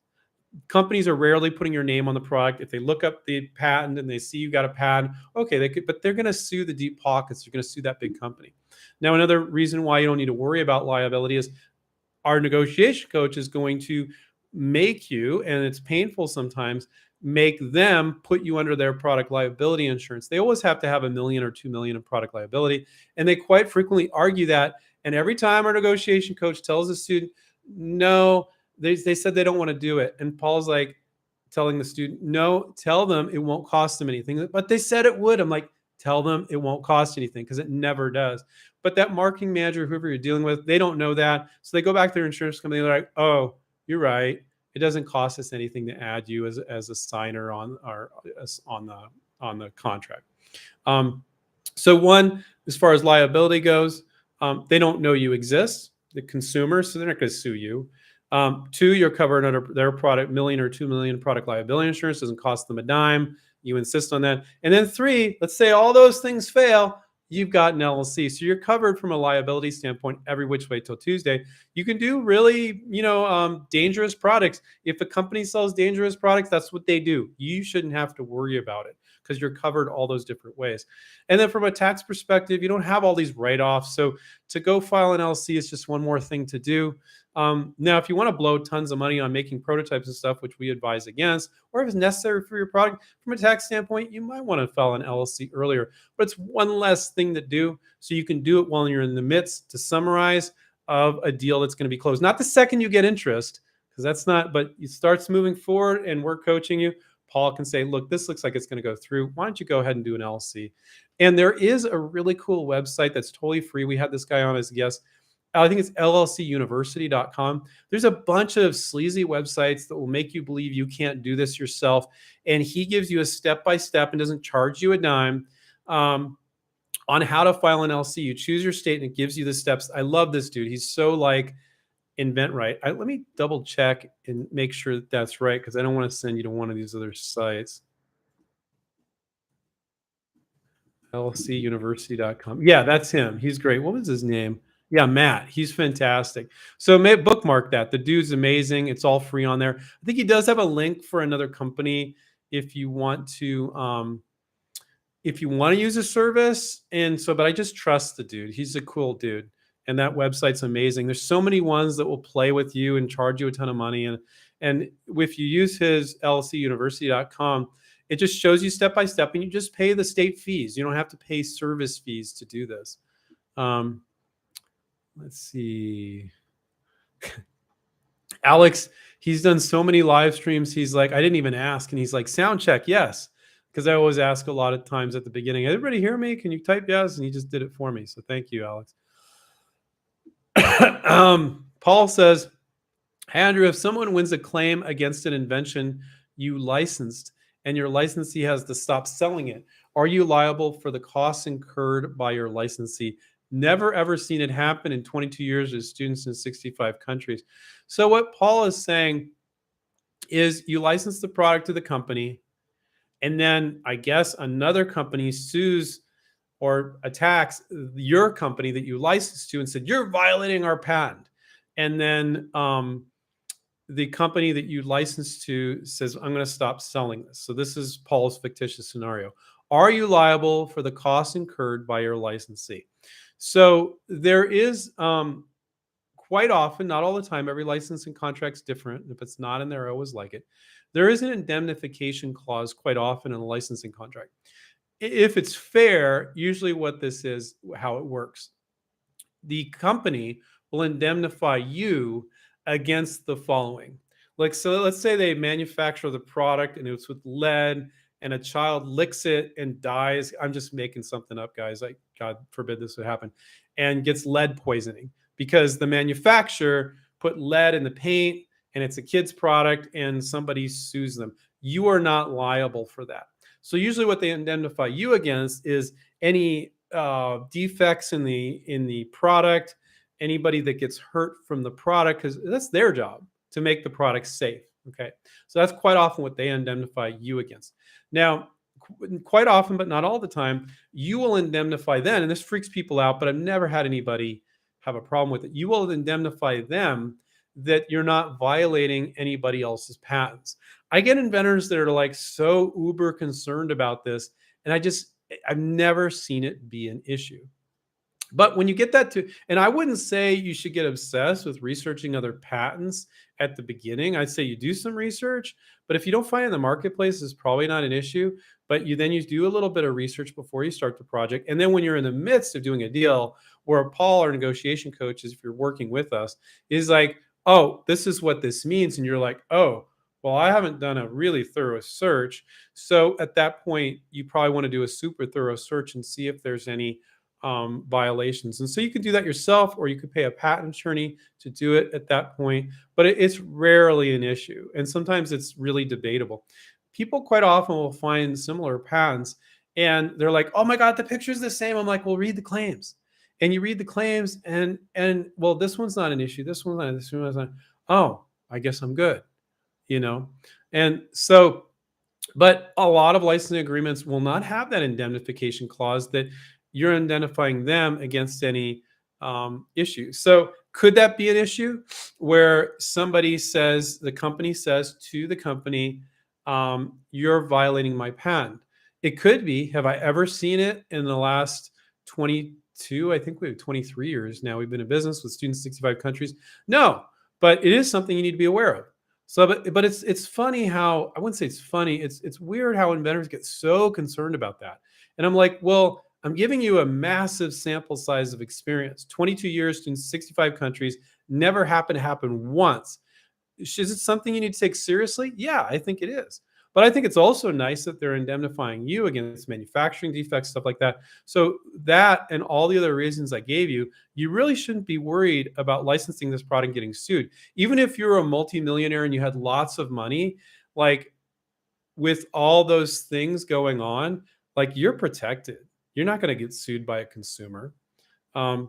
Companies are rarely putting your name on the product. If they look up the patent and they see you got a patent, okay, they could, but they're going to sue the deep pockets. They're going to sue that big company. Now, another reason why you don't need to worry about liability is our negotiation coach is going to make you, and it's painful sometimes, make them put you under their product liability insurance. They always have to have 1 million or 2 million of product liability. And they quite frequently argue that. And every time our negotiation coach tells a student, no, they said they don't want to do it. And Paul's like telling the student, no, tell them it won't cost them anything. But they said it would. I'm like, tell them it won't cost anything, because it never does. But that marketing manager, whoever you're dealing with, they don't know that. So they go back to their insurance company. They're like, oh, you're right. It doesn't cost us anything to add you as a signer on the contract. So one, as far as liability goes, they don't know you exist, the consumer, so they're not going to sue you. Two, you're covered under their product, 1 million or 2 million product liability insurance. Doesn't cost them a dime. You insist on that. And then three, let's say all those things fail, you've got an LLC. So you're covered from a liability standpoint every which way till Tuesday. You can do really, dangerous products. If a company sells dangerous products, that's what they do. You shouldn't have to worry about it because you're covered all those different ways. And then from a tax perspective, you don't have all these write-offs. So to go file an LLC is just one more thing to do. Now, if you want to blow tons of money on making prototypes and stuff, which we advise against, or if it's necessary for your product, from a tax standpoint, you might want to file an LLC earlier. But it's one less thing to do, so you can do it while you're in the midst, to summarize, of a deal that's going to be closed. Not the second you get interest, because that's not, but it starts moving forward and we're coaching you. Paul can say, look, this looks like it's going to go through. Why don't you go ahead and do an LLC? And there is a really cool website that's totally free. We had this guy on as a guest. I think it's llcuniversity.com. There's a bunch of sleazy websites that will make you believe you can't do this yourself. And he gives you a step-by-step and doesn't charge you a dime on how to file an LLC. You choose your state and it gives you the steps. I love this dude. He's so like InventRight. Let me double check and make sure that that's right, because I don't want to send you to one of these other sites. llcuniversity.com. Yeah, that's him. He's great. What was his name? Yeah, Matt. He's fantastic. So bookmark that. The dude's amazing. It's all free on there. I think he does have a link for another company if you want to use a service. And so, but I just trust the dude. He's a cool dude. And that website's amazing. There's so many ones that will play with you and charge you a ton of money. And if you use his llcuniversity.com, it just shows you step by step, and you just pay the state fees. You don't have to pay service fees to do this. Let's see. Alex, he's done so many live streams. He's like, I didn't even ask. And he's like, sound check, yes. Because I always ask a lot of times at the beginning, everybody hear me? Can you type yes? And he just did it for me. So thank you, Alex. Paul says, Andrew, if someone wins a claim against an invention you licensed and your licensee has to stop selling it, are you liable for the costs incurred by your licensee? Never, ever seen it happen in 22 years as students in 65 countries. So what Paul is saying is you license the product to the company, and then I guess another company sues or attacks your company that you licensed to and said, you're violating our patent. And then the company that you licensed to says, I'm going to stop selling this. So this is Paul's fictitious scenario. Are you liable for the costs incurred by your licensee? So there is quite often, not all the time, every licensing contract's different. If it's not in there, I always like it. There is an indemnification clause quite often in a licensing contract. If it's fair, usually what this is, how it works, the company will indemnify you against the following. Like, so let's say they manufacture the product and it's with lead and a child licks it and dies. I'm just making something up, guys. Like, God forbid this would happen, and gets lead poisoning because the manufacturer put lead in the paint and it's a kid's product and somebody sues them. You are not liable for that. So usually what they indemnify you against is any defects in the product, anybody that gets hurt from the product, because that's their job to make the product safe. Okay, so that's quite often what they indemnify you against. Now, quite often, but not all the time, you will indemnify them, and this freaks people out, but I've never had anybody have a problem with it. You will indemnify them that you're not violating anybody else's patents. I get inventors that are like so uber concerned about this, and I've never seen it be an issue. But when you get that to, and I wouldn't say you should get obsessed with researching other patents at the beginning. I'd say you do some research, but if you don't find it in the marketplace, it's probably not an issue. But you do a little bit of research before you start the project. And then when you're in the midst of doing a deal, where Paul, our negotiation coach, is, if you're working with us, is like, oh, this is what this means. And you're like, oh, well, I haven't done a really thorough search. So at that point, you probably want to do a super thorough search and see if there's any violations. And so you could do that yourself, or you could pay a patent attorney to do it at that point. But it's rarely an issue. And sometimes it's really debatable. People quite often will find similar patents and they're like, oh my God, the picture's the same. I'm like, well, read the claims. And you read the claims and well, this one's not an issue. This one's not, this one's not. Oh, I guess I'm good. And so, but a lot of licensing agreements will not have that indemnification clause that you're indemnifying them against any issue. So could that be an issue where somebody says, the company says to the company, you're violating my patent? It could be. Have I ever seen it in the last 22, I think we have 23 years now. We've been in business with students in 65 countries. No, but it is something you need to be aware of. So, but it's funny how, I wouldn't say it's funny. It's weird how inventors get so concerned about that. And I'm like, well, I'm giving you a massive sample size of experience. 22 years in 65 countries, never happened to happen once. Is it something you need to take seriously? Yeah, I think it is. But I think it's also nice that they're indemnifying you against manufacturing defects, stuff like that. So that and all the other reasons I gave you, you really shouldn't be worried about licensing this product and getting sued. Even if you're a multimillionaire and you had lots of money, like with all those things going on, like you're protected. You're not going to get sued by a consumer. And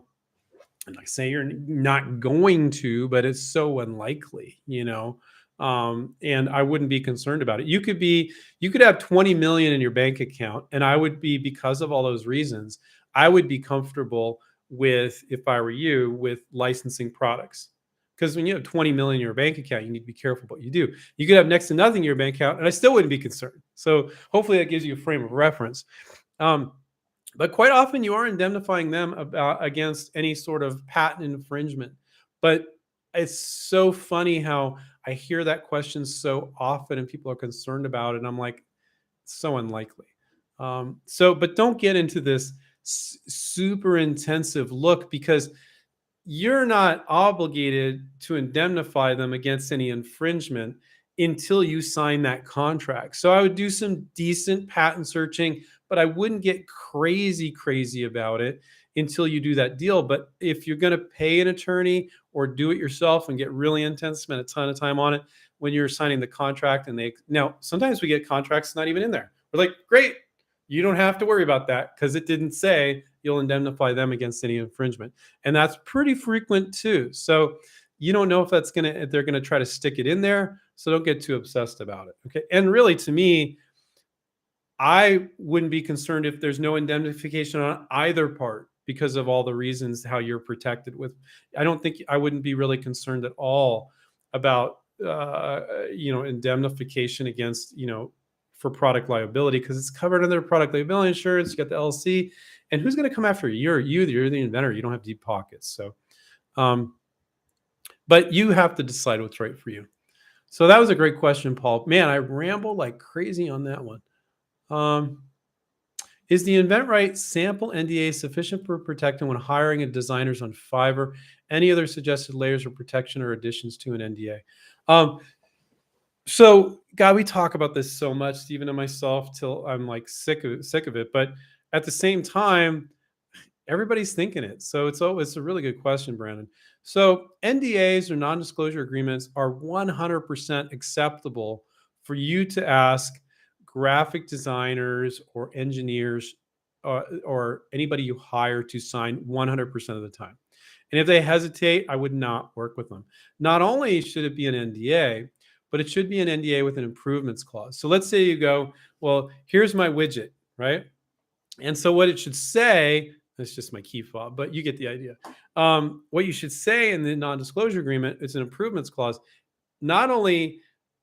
I say you're not going to, but it's so unlikely, and I wouldn't be concerned about it. You could have 20 million in your bank account, and I would be, because of all those reasons, I would be comfortable with, if I were you, with licensing products. Because when you have 20 million in your bank account, you need to be careful what you do. You could have next to nothing in your bank account, and I still wouldn't be concerned. So hopefully that gives you a frame of reference. But quite often you are indemnifying them against any sort of patent infringement. But it's so funny how I hear that question so often and people are concerned about it. And I'm like, it's so unlikely. But don't get into this super intensive look, because you're not obligated to indemnify them against any infringement until you sign that contract. So I would do some decent patent searching, but I wouldn't get crazy about it until you do that deal. But if you're going to pay an attorney or do it yourself and get really intense, spend a ton of time on it when you're signing the contract, now sometimes we get contracts not even in there. We're like, great, you don't have to worry about that because it didn't say you'll indemnify them against any infringement. And that's pretty frequent too. So you don't know if they're going to try to stick it in there. So don't get too obsessed about it. Okay. And really, to me, I wouldn't be concerned if there's no indemnification on either part because of all the reasons how you're protected with. I wouldn't be really concerned at all about, indemnification against, for product liability, because it's covered under product liability insurance. You got the LLC, and who's going to come after you? You're the inventor. You don't have deep pockets. So, but you have to decide what's right for you. So that was a great question, Paul. Man, I rambled like crazy on that one. Um, is the InventRight sample NDA sufficient for protecting when hiring designers on Fiverr? Any other suggested layers of protection or additions to an NDA? Um, so, God, we talk about this so much, Stephen and myself, till I'm like sick of it. But at the same time, everybody's thinking it. So it's a really good question, Brandon. So NDAs or non-disclosure agreements are 100% acceptable for you to ask graphic designers or engineers or anybody you hire to sign 100% of the time. And if they hesitate, I would not work with them. Not only should it be an NDA, but it should be an NDA with an improvements clause. So let's say you go, well, here's my widget, right? And so what it should say, that's just my key fob, but you get the idea. What you should say in the non-disclosure agreement is an improvements clause. Not only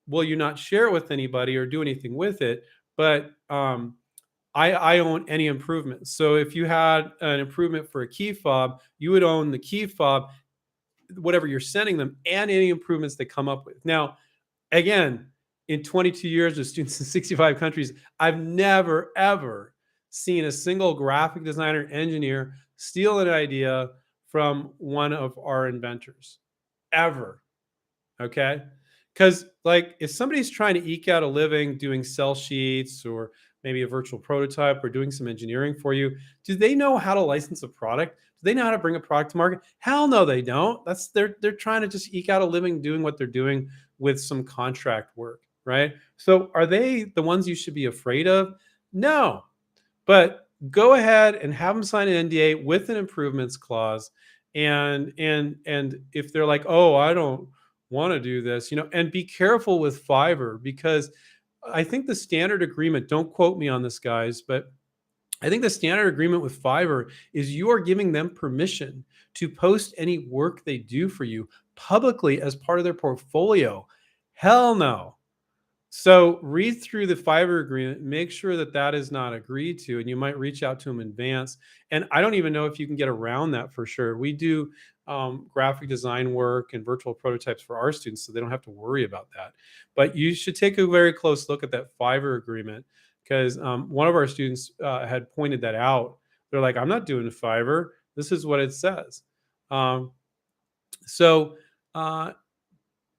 will you not share it with anybody or do anything with it, but I own any improvements. So if you had an improvement for a key fob, you would own the key fob, whatever you're sending them, and any improvements they come up with. Now, again, in 22 years with students in 65 countries, I've never, ever seen a single graphic designer, engineer steal an idea from one of our inventors, ever. Okay. Because, like, if somebody's trying to eke out a living doing sell sheets or maybe a virtual prototype or doing some engineering for you, do they know how to license a product? Do they know how to bring a product to market? Hell no, they don't. They're trying to just eke out a living doing what they're doing with some contract work, right? So are they the ones you should be afraid of? No. But go ahead and have them sign an NDA with an improvements clause. And if they're like, oh, I don't want to do this, and be careful with Fiverr, because I think the standard agreement, don't quote me on this, guys, but I think the standard agreement with Fiverr is you are giving them permission to post any work they do for you publicly as part of their portfolio. Hell no. So read through the Fiverr agreement, make sure that that is not agreed to, and you might reach out to them in advance. And I don't even know if you can get around that for sure. We do graphic design work and virtual prototypes for our students, so they don't have to worry about that. But you should take a very close look at that Fiverr agreement, because one of our students had pointed that out. They're like, I'm not doing Fiverr. This is what it says. Um, so uh,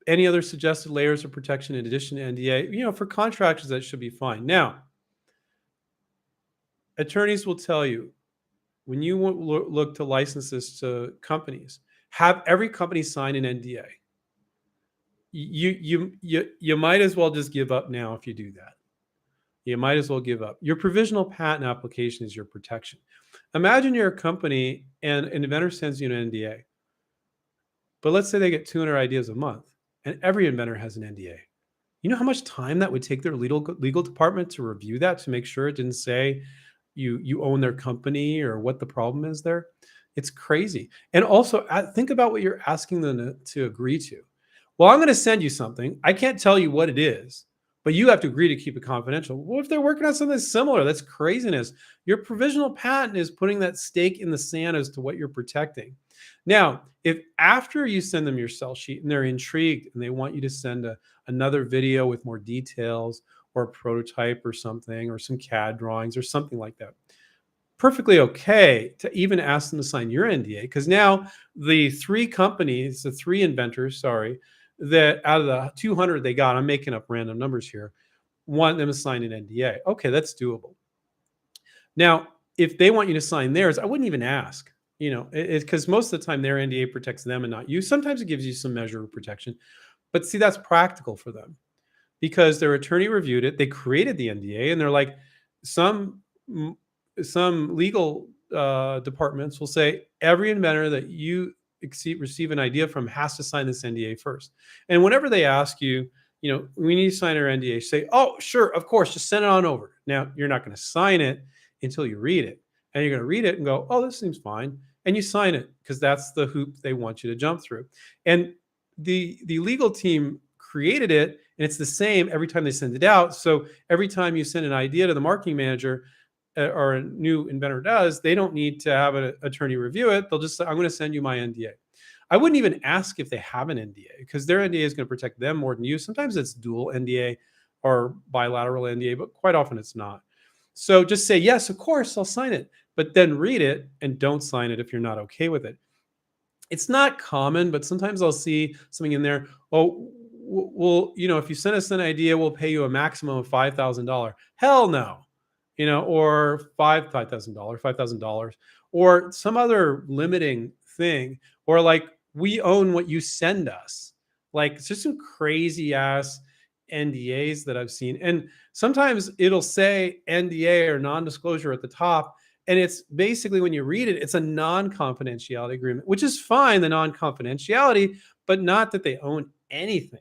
any other suggested layers of protection in addition to NDA? For contractors, that should be fine. Now, attorneys will tell you when you look to license this to companies, have every company sign an NDA. You might as well just give up now if you do that. You might as well give up. Your provisional patent application is your protection. Imagine you're a company and an inventor sends you an NDA. But let's say they get 200 ideas a month, and every inventor has an NDA. You know how much time that would take their legal department to review that, to make sure it didn't say you own their company or what the problem is there? It's crazy. And also think about what you're asking them to agree to. Well, I'm going to send you something. I can't tell you what it is, but you have to agree to keep it confidential. What if they're working on something similar? That's craziness. Your provisional patent is putting that stake in the sand as to what you're protecting. Now, if after you send them your sell sheet and they're intrigued and they want you to send another video with more details or a prototype or something or some CAD drawings or something like that, perfectly okay to even ask them to sign your NDA, because now the three inventors, that out of the 200 they got, I'm making up random numbers here, want them to sign an NDA. Okay, that's doable. Now, if they want you to sign theirs, I wouldn't even ask. Because most of the time their NDA protects them and not you. Sometimes it gives you some measure of protection, but see, that's practical for them because their attorney reviewed it. They created the NDA, and they're like, some legal departments will say every inventor that you receive an idea from has to sign this NDA first. And whenever they ask you, we need to sign our NDA, say, oh, sure, of course, just send it on over. Now, you're not going to sign it until you read it. And you're going to read it and go, oh, this seems fine. And you sign it because that's the hoop they want you to jump through. And the legal team created it, and it's the same every time they send it out. So every time you send an idea to the marketing manager or a new inventor does, they don't need to have an attorney review it. They'll just say, I'm going to send you my NDA. I wouldn't even ask if they have an NDA because their NDA is going to protect them more than you. Sometimes it's dual NDA or bilateral NDA, but quite often it's not. So just say, yes, of course, I'll sign it, but then read it and don't sign it if you're not okay with it. It's not common, but sometimes I'll see something in there. Oh, well, if you send us an idea, we'll pay you a maximum of $5,000. Hell no, or $5,000, or some other limiting thing, or like we own what you send us. Like it's just some crazy ass NDAs that I've seen, and sometimes it'll say NDA or non-disclosure at the top. And it's basically, when you read it, it's a non-confidentiality agreement, which is fine, the non-confidentiality, but not that they own anything.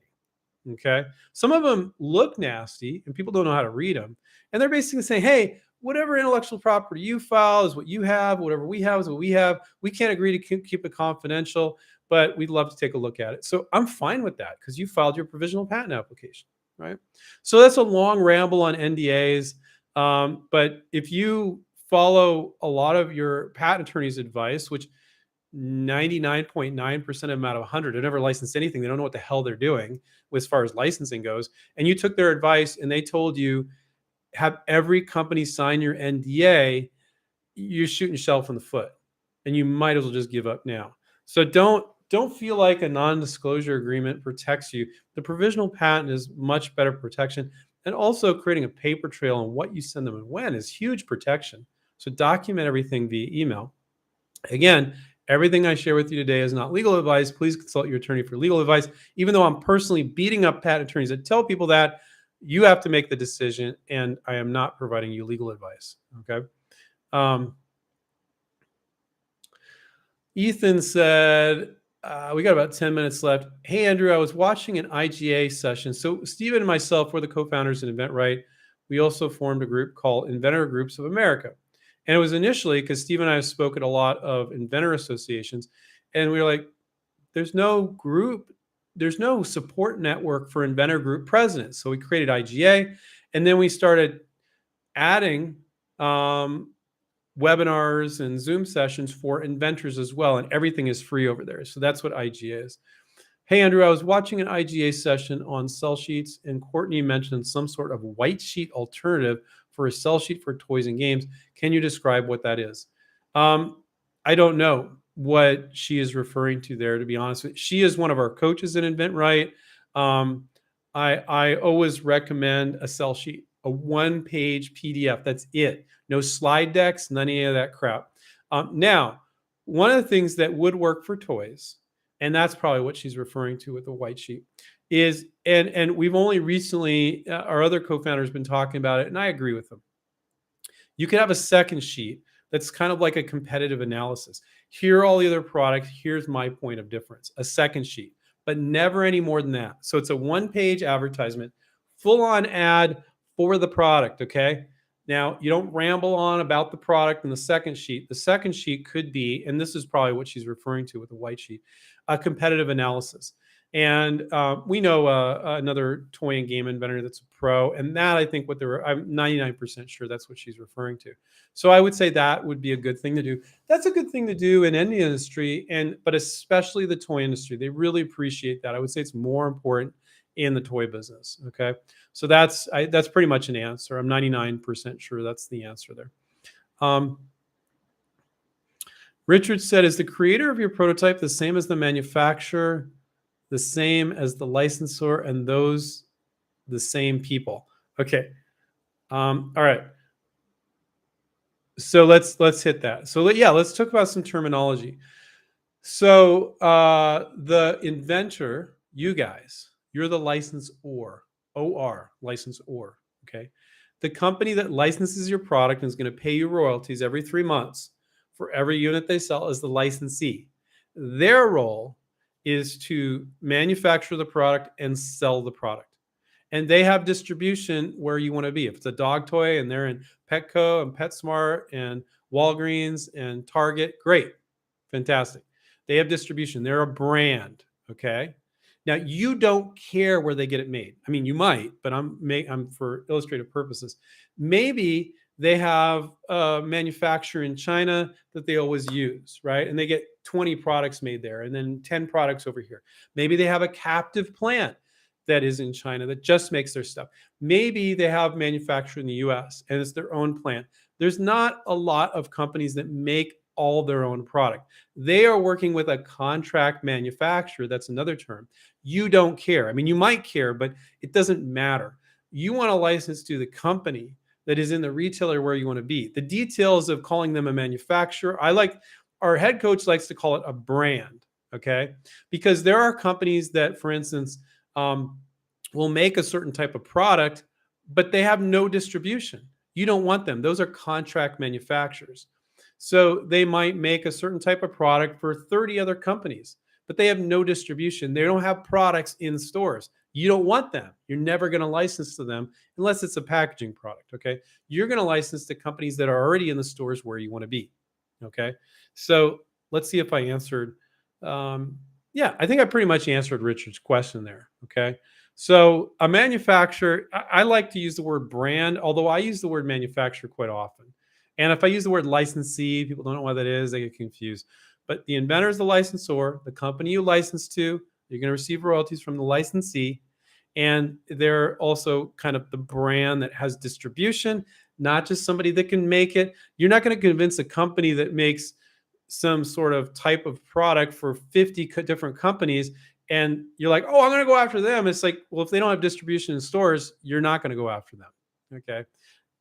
Okay. Some of them look nasty and people don't know how to read them. And they're basically saying, hey, whatever intellectual property you file is what you have. Whatever we have is what we have. We can't agree to keep it confidential, but we'd love to take a look at it. So I'm fine with that because you filed your provisional patent application, right? So that's a long ramble on NDAs. But if you follow a lot of your patent attorney's advice, which 99.9% of them out of 100 have never licensed anything. They don't know what the hell they're doing as far as licensing goes. And you took their advice and they told you, have every company sign your NDA, you're shooting yourself in the foot. And you might as well just give up now. So don't feel like a non-disclosure agreement protects you. The provisional patent is much better protection. And also creating a paper trail on what you send them and when is huge protection. So document everything via email. Again, everything I share with you today is not legal advice. Please consult your attorney for legal advice. Even though I'm personally beating up patent attorneys that tell people that, you have to make the decision, and I am not providing you legal advice. Okay. Ethan said, we got about 10 minutes left. Hey, Andrew, I was watching an IGA session. So Stephen and myself were the co-founders in InventRight. We also formed a group called Inventor Groups of America. And it was initially because Steve and I have spoken at a lot of inventor associations. And we were like, there's no group, there's no support network for inventor group presidents. So we created IGA. And then we started adding webinars and Zoom sessions for inventors as well. And everything is free over there. So that's what IGA is. Hey, Andrew, I was watching an IGA session on sell sheets, and Courtney mentioned some sort of white sheet alternative for a sell sheet for toys and games. Can you describe what that is? I don't know what she is referring to there, to be honest with you. She is one of our coaches in inventRight. I always recommend a sell sheet, a one-page PDF. That's it. No slide decks, none of any of that crap. Now, one of the things that would work for toys, and that's probably what she's referring to with the white sheet, is, and we've only recently, our other co-founders been talking about it, and I agree with them. You could have a second sheet that's kind of like a competitive analysis. Here are all the other products. Here's my point of difference. A second sheet, but never any more than that. So it's a one-page advertisement, full-on ad for the product, okay? Now, you don't ramble on about the product in the second sheet. The second sheet could be, and this is probably what she's referring to with the white sheet, a competitive analysis. And we know another toy and game inventor that's a pro, and that I think I'm 99% sure that's what she's referring to. So I would say that would be a good thing to do. That's a good thing to do in any industry, but especially the toy industry. They really appreciate that. I would say it's more important in the toy business. Okay, so that's pretty much an answer. I'm 99% sure that's the answer there. Richard said, is the creator of your prototype the same as the manufacturer, the same as the licensor, and those the same people? Okay. All right. So let's hit that. So yeah, let's talk about some terminology. So the inventor, you guys, you're the licensor, licensor. Okay. The company that licenses your product and is going to pay you royalties every 3 months for every unit they sell is the licensee. Their role is to manufacture the product and sell the product. And they have distribution where you want to be. If it's a dog toy and they're in Petco and PetSmart and Walgreens and Target, great, fantastic. They have distribution. They're a brand, okay? Now, you don't care where they get it made. I mean, you might, but I'm for illustrative purposes. Maybe they have a manufacturer in China that they always use, right? And they get 20 products made there and then 10 products over here. Maybe they have a captive plant that is in China that just makes their stuff. Maybe they have manufactured in the US and it's their own plant. There's not a lot of companies that make all their own product. They are working with a contract manufacturer. That's another term. You don't care. I mean, you might care, but it doesn't matter. You want a license to the company that is in the retailer where you want to be. The details of calling them a manufacturer, our head coach likes to call it a brand, okay? Because there are companies that, for instance, will make a certain type of product, but they have no distribution. You don't want them. Those are contract manufacturers. So they might make a certain type of product for 30 other companies, but they have no distribution. They don't have products in stores. You don't want them. You're never going to license to them unless it's a packaging product, okay? You're going to license to companies that are already in the stores where you want to be, okay? So let's see if I answered. Yeah, I think I pretty much answered Richard's question there, okay? So a manufacturer, I like to use the word brand, although I use the word manufacturer quite often. And if I use the word licensee, people don't know what that is, they get confused. But the inventor is the licensor, the company you license to, you're going to receive royalties from the licensee. And they're also kind of the brand that has distribution, not just somebody that can make it. You're not going to convince a company that makes some sort of type of product for 50 different companies and you're like, oh, I'm going to go after them. It's like, well, if they don't have distribution in stores, you're not going to go after them. Okay.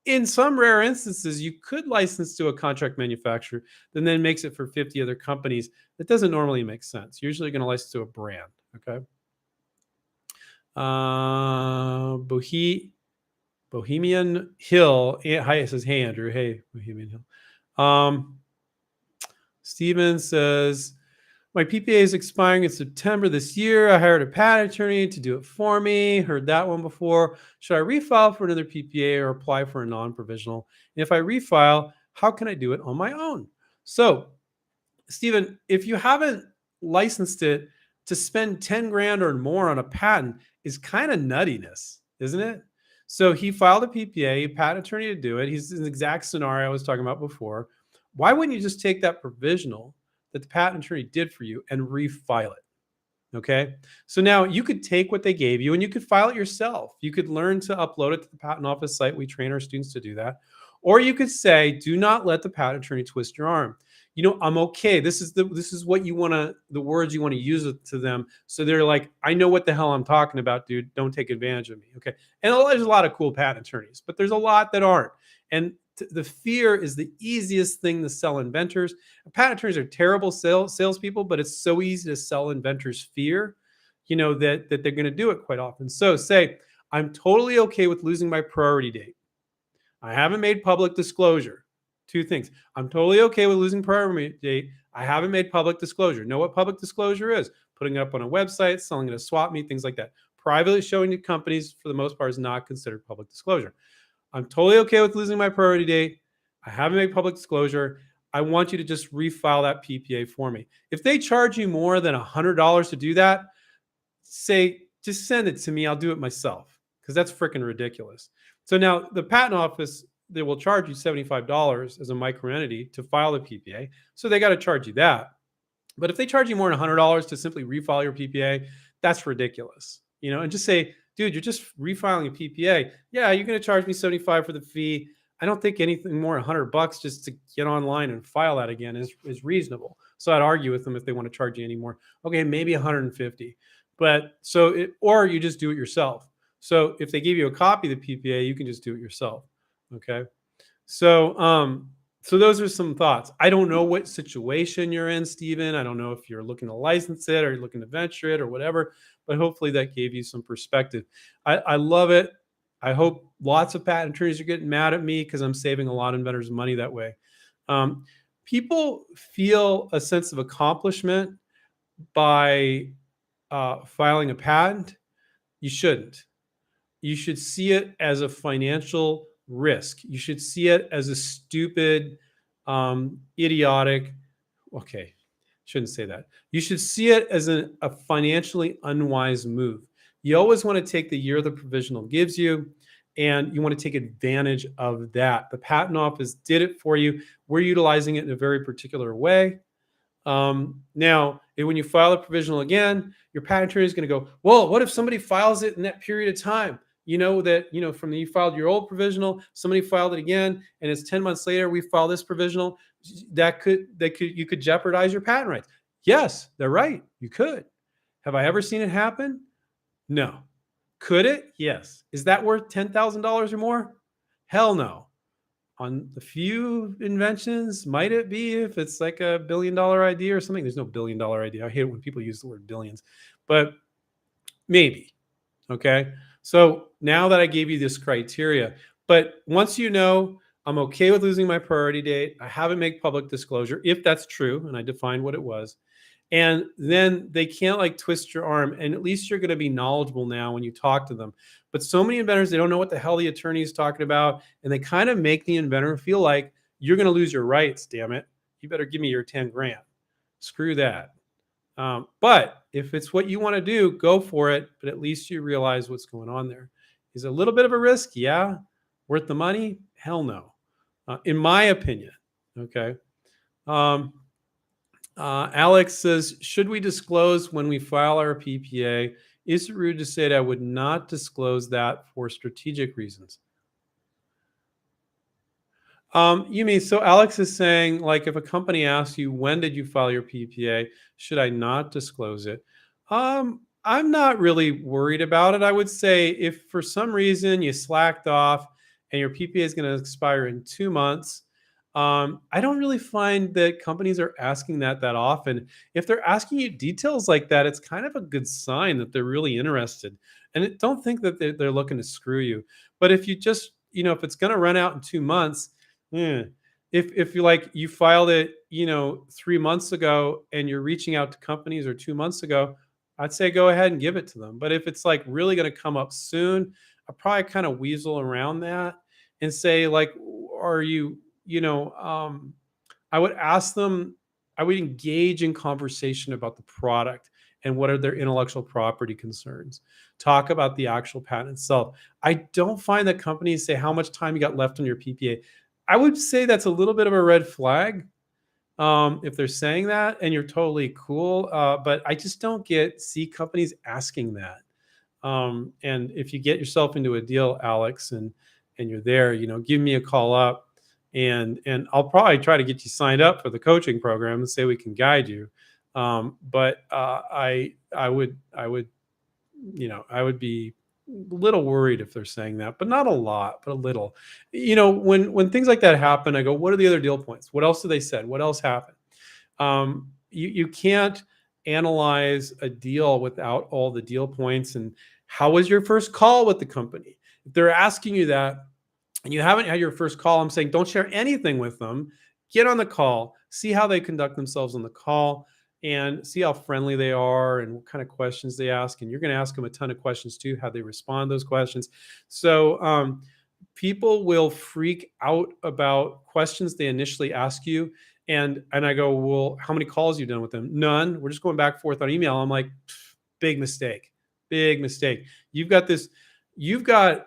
In some rare instances, you could license to a contract manufacturer that then makes it for 50 other companies. That doesn't normally make sense. You're usually going to license to a brand. Okay. Bohemian Hill. Hi, it says, hey, Andrew. Hey, Bohemian Hill. Steven says, my PPA is expiring in September this year. I hired a patent attorney to do it for me. Heard that one before. Should I refile for another PPA or apply for a non-provisional? And if I refile, how can I do it on my own? So, Stephen, if you haven't licensed it, to spend 10 grand or more on a patent is kind of nuttiness, isn't it? So he filed a PPA, a patent attorney to do it. He's in the exact scenario I was talking about before. Why wouldn't you just take that provisional that the patent attorney did for you and refile it? Okay. So now you could take what they gave you and you could file it yourself. You could learn to upload it to the patent office site. We train our students to do that. Or you could say, do not let the patent attorney twist your arm. You know, I'm okay. This is what you want to, the words you want to use it to them. So they're like, I know what the hell I'm talking about, dude. Don't take advantage of me. Okay. And there's a lot of cool patent attorneys, but there's a lot that aren't. And the fear is the easiest thing to sell inventors. Patent attorneys are terrible salespeople, but it's so easy to sell inventors fear, you know, that they're going to do it quite often. So say, I'm totally okay with losing my priority date. I haven't made public disclosure. Two things. I'm totally okay with losing priority date. I haven't made public disclosure. Know what public disclosure is? Putting it up on a website, selling it at a swap meet, things like that. Privately showing to companies, for the most part, is not considered public disclosure. I'm totally okay with losing my priority date. I haven't made public disclosure. I want you to just refile that PPA for me. If they charge you more than $100 to do that, say, just send it to me. I'll do it myself because that's freaking ridiculous. So now the patent office, they will charge you $75 as a microentity to file the PPA. So they got to charge you that. But if they charge you more than $100 to simply refile your PPA, that's ridiculous. You know, and just say, dude, you're just refiling a PPA. Yeah, you're going to charge me $75 for the fee. I don't think anything more than $100 just to get online and file that again is reasonable. So I'd argue with them if they want to charge you any more. Okay, maybe $150. But so or you just do it yourself. So if they give you a copy of the PPA, you can just do it yourself. Okay. So so those are some thoughts. I don't know what situation you're in, Stephen. I don't know if you're looking to license it or you're looking to venture it or whatever, but hopefully that gave you some perspective. I love it. I hope lots of patent attorneys are getting mad at me because I'm saving a lot of inventors money that way. People feel a sense of accomplishment by filing a patent. You shouldn't. You should see it as a financial risk. You should see it as a stupid, idiotic, okay, shouldn't say that. You should see it as a financially unwise move. You always want to take the year the provisional gives you and you want to take advantage of that. The patent office did it for you. We're utilizing it in a very particular way. Now, when you file a provisional again, your patent attorney is going to go, well, what if somebody files it in that period of time? From you filed your old provisional, somebody filed it again, and it's 10 months later, we file this provisional. You could jeopardize your patent rights. Yes, they're right. You could. Have I ever seen it happen? No. Could it? Yes. Is that worth $10,000 or more? Hell no. On the few inventions, might it be if it's like a $1 billion idea or something? There's no $1 billion idea. I hate it when people use the word billions, but maybe. Okay. So now that I gave you this criteria, but once you know I'm okay with losing my priority date, I haven't made public disclosure, if that's true, and I defined what it was, and then they can't like twist your arm, and at least you're going to be knowledgeable now when you talk to them. But so many inventors, they don't know what the hell the attorney is talking about, and they kind of make the inventor feel like you're going to lose your rights. Damn it, you better give me your 10 grand. Screw that. But if it's what you want to do, go for it. But at least you realize what's going on there. Is it a little bit of a risk? Yeah. Worth the money? Hell no. In my opinion. Okay. Alex says, should we disclose when we file our PPA? Is it rude to say that I would not disclose that for strategic reasons? You mean, so Alex is saying, like, if a company asks you, when did you file your PPA? Should I not disclose it? I'm not really worried about it. I would say if for some reason you slacked off and your PPA is going to expire in 2 months, I don't really find that companies are asking that often. If they're asking you details like that, it's kind of a good sign that they're really interested. And don't think that they're looking to screw you. But if you just, if it's going to run out in 2 months, yeah. If you filed it, 3 months ago and you're reaching out to companies or 2 months ago, I'd say go ahead and give it to them. But if it's like really going to come up soon, I'll probably kind of weasel around that and say like, are you, I would ask them, I would engage in conversation about the product and what are their intellectual property concerns. Talk about the actual patent itself. I don't find that companies say how much time you got left on your PPA. I would say that's a little bit of a red flag if they're saying that and you're totally cool. But I just don't see companies asking that. And if you get yourself into a deal, Alex, and you're there, give me a call up, and I'll probably try to get you signed up for the coaching program and say we can guide you. But I would be a little worried if they're saying that, but not a lot, but a little. When things like that happen, I go, what are the other deal points? What else did they said? What else happened? You can't analyze a deal without all the deal points. And how was your first call with the company? If they're asking you that and you haven't had your first call, I'm saying don't share anything with them. Get on the call, see how they conduct themselves on the call, and see how friendly they are and what kind of questions they ask. And you're going to ask them a ton of questions too, how they respond to those questions. So people will freak out about questions they initially ask you. And I go, well, how many calls you done with them? None. We're just going back and forth on email. I'm like, big mistake. You've got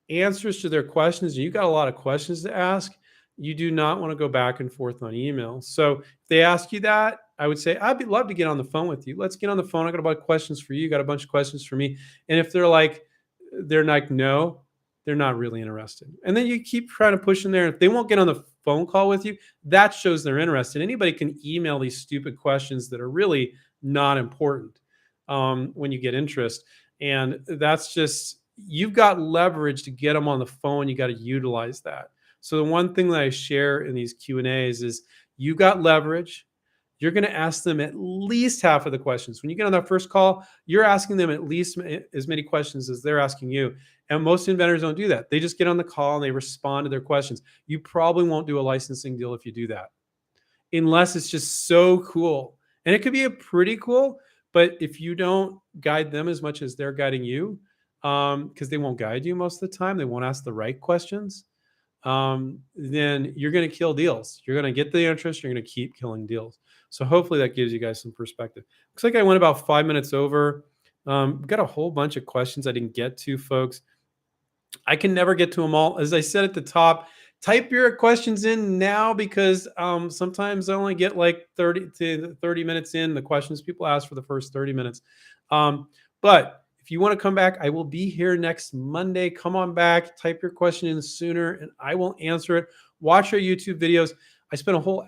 answers to their questions, and you've got a lot of questions to ask. You do not want to go back and forth on email. So if they ask you that, I would say, I'd love to get on the phone with you. Let's get on the phone. I got a bunch of questions for you. Got a bunch of questions for me. And if they're like, no, they're not really interested. And then you keep trying to push them there. If they won't get on the phone call with you, that shows they're interested. Anybody can email these stupid questions that are really not important when you get interest. And that's just, you've got leverage to get them on the phone. You got to utilize that. So the one thing that I share in these Q&As is you got leverage. You're going to ask them at least half of the questions. When you get on that first call, you're asking them at least as many questions as they're asking you. And most inventors don't do that. They just get on the call and they respond to their questions. You probably won't do a licensing deal if you do that, unless it's just so cool. And it could be a pretty cool, but if you don't guide them as much as they're guiding you, because they won't guide you most of the time, they won't ask the right questions, then you're going to kill deals. You're going to get the interest. You're going to keep killing deals. So hopefully that gives you guys some perspective. Looks like I went about 5 minutes over. Got a whole bunch of questions I didn't get to, folks. I can never get to them all. As I said at the top, type your questions in now because sometimes I only get like 30 to 30 minutes in the questions people ask for the first 30 minutes. But if you want to come back, I will be here next Monday. Come on back, type your question in sooner, and I will answer it. Watch our YouTube videos. I spent a whole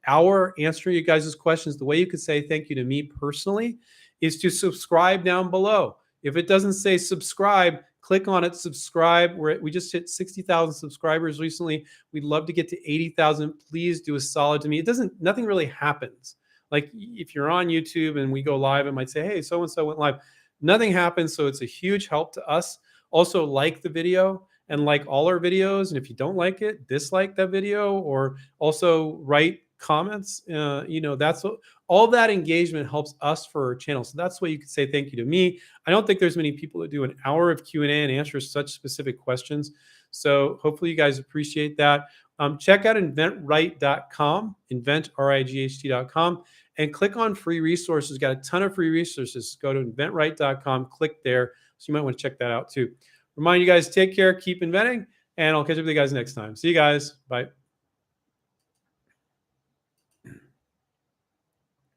hour answering you guys' questions. The way you could say thank you to me personally is to subscribe down below. If it doesn't say subscribe, click on it, subscribe. We just hit 60,000 subscribers recently. We'd love to get to 80,000. Please do a solid to me. Nothing really happens. Like if you're on YouTube and we go live, it might say, hey, so-and-so went live. Nothing happens. So it's a huge help to us. Also like the video and like all our videos. And if you don't like it, dislike that video or also write comments. That's all that engagement helps us for our channel. So that's why you could say thank you to me. I don't think there's many people that do an hour of Q&A and answer such specific questions. So hopefully you guys appreciate that. Check out inventRight.com, inventRight.com, and click on free resources. Got a ton of free resources. Go to inventRight.com, click there. So you might want to check that out too. Remind you guys, take care, keep inventing, and I'll catch up with you guys next time. See you guys. Bye.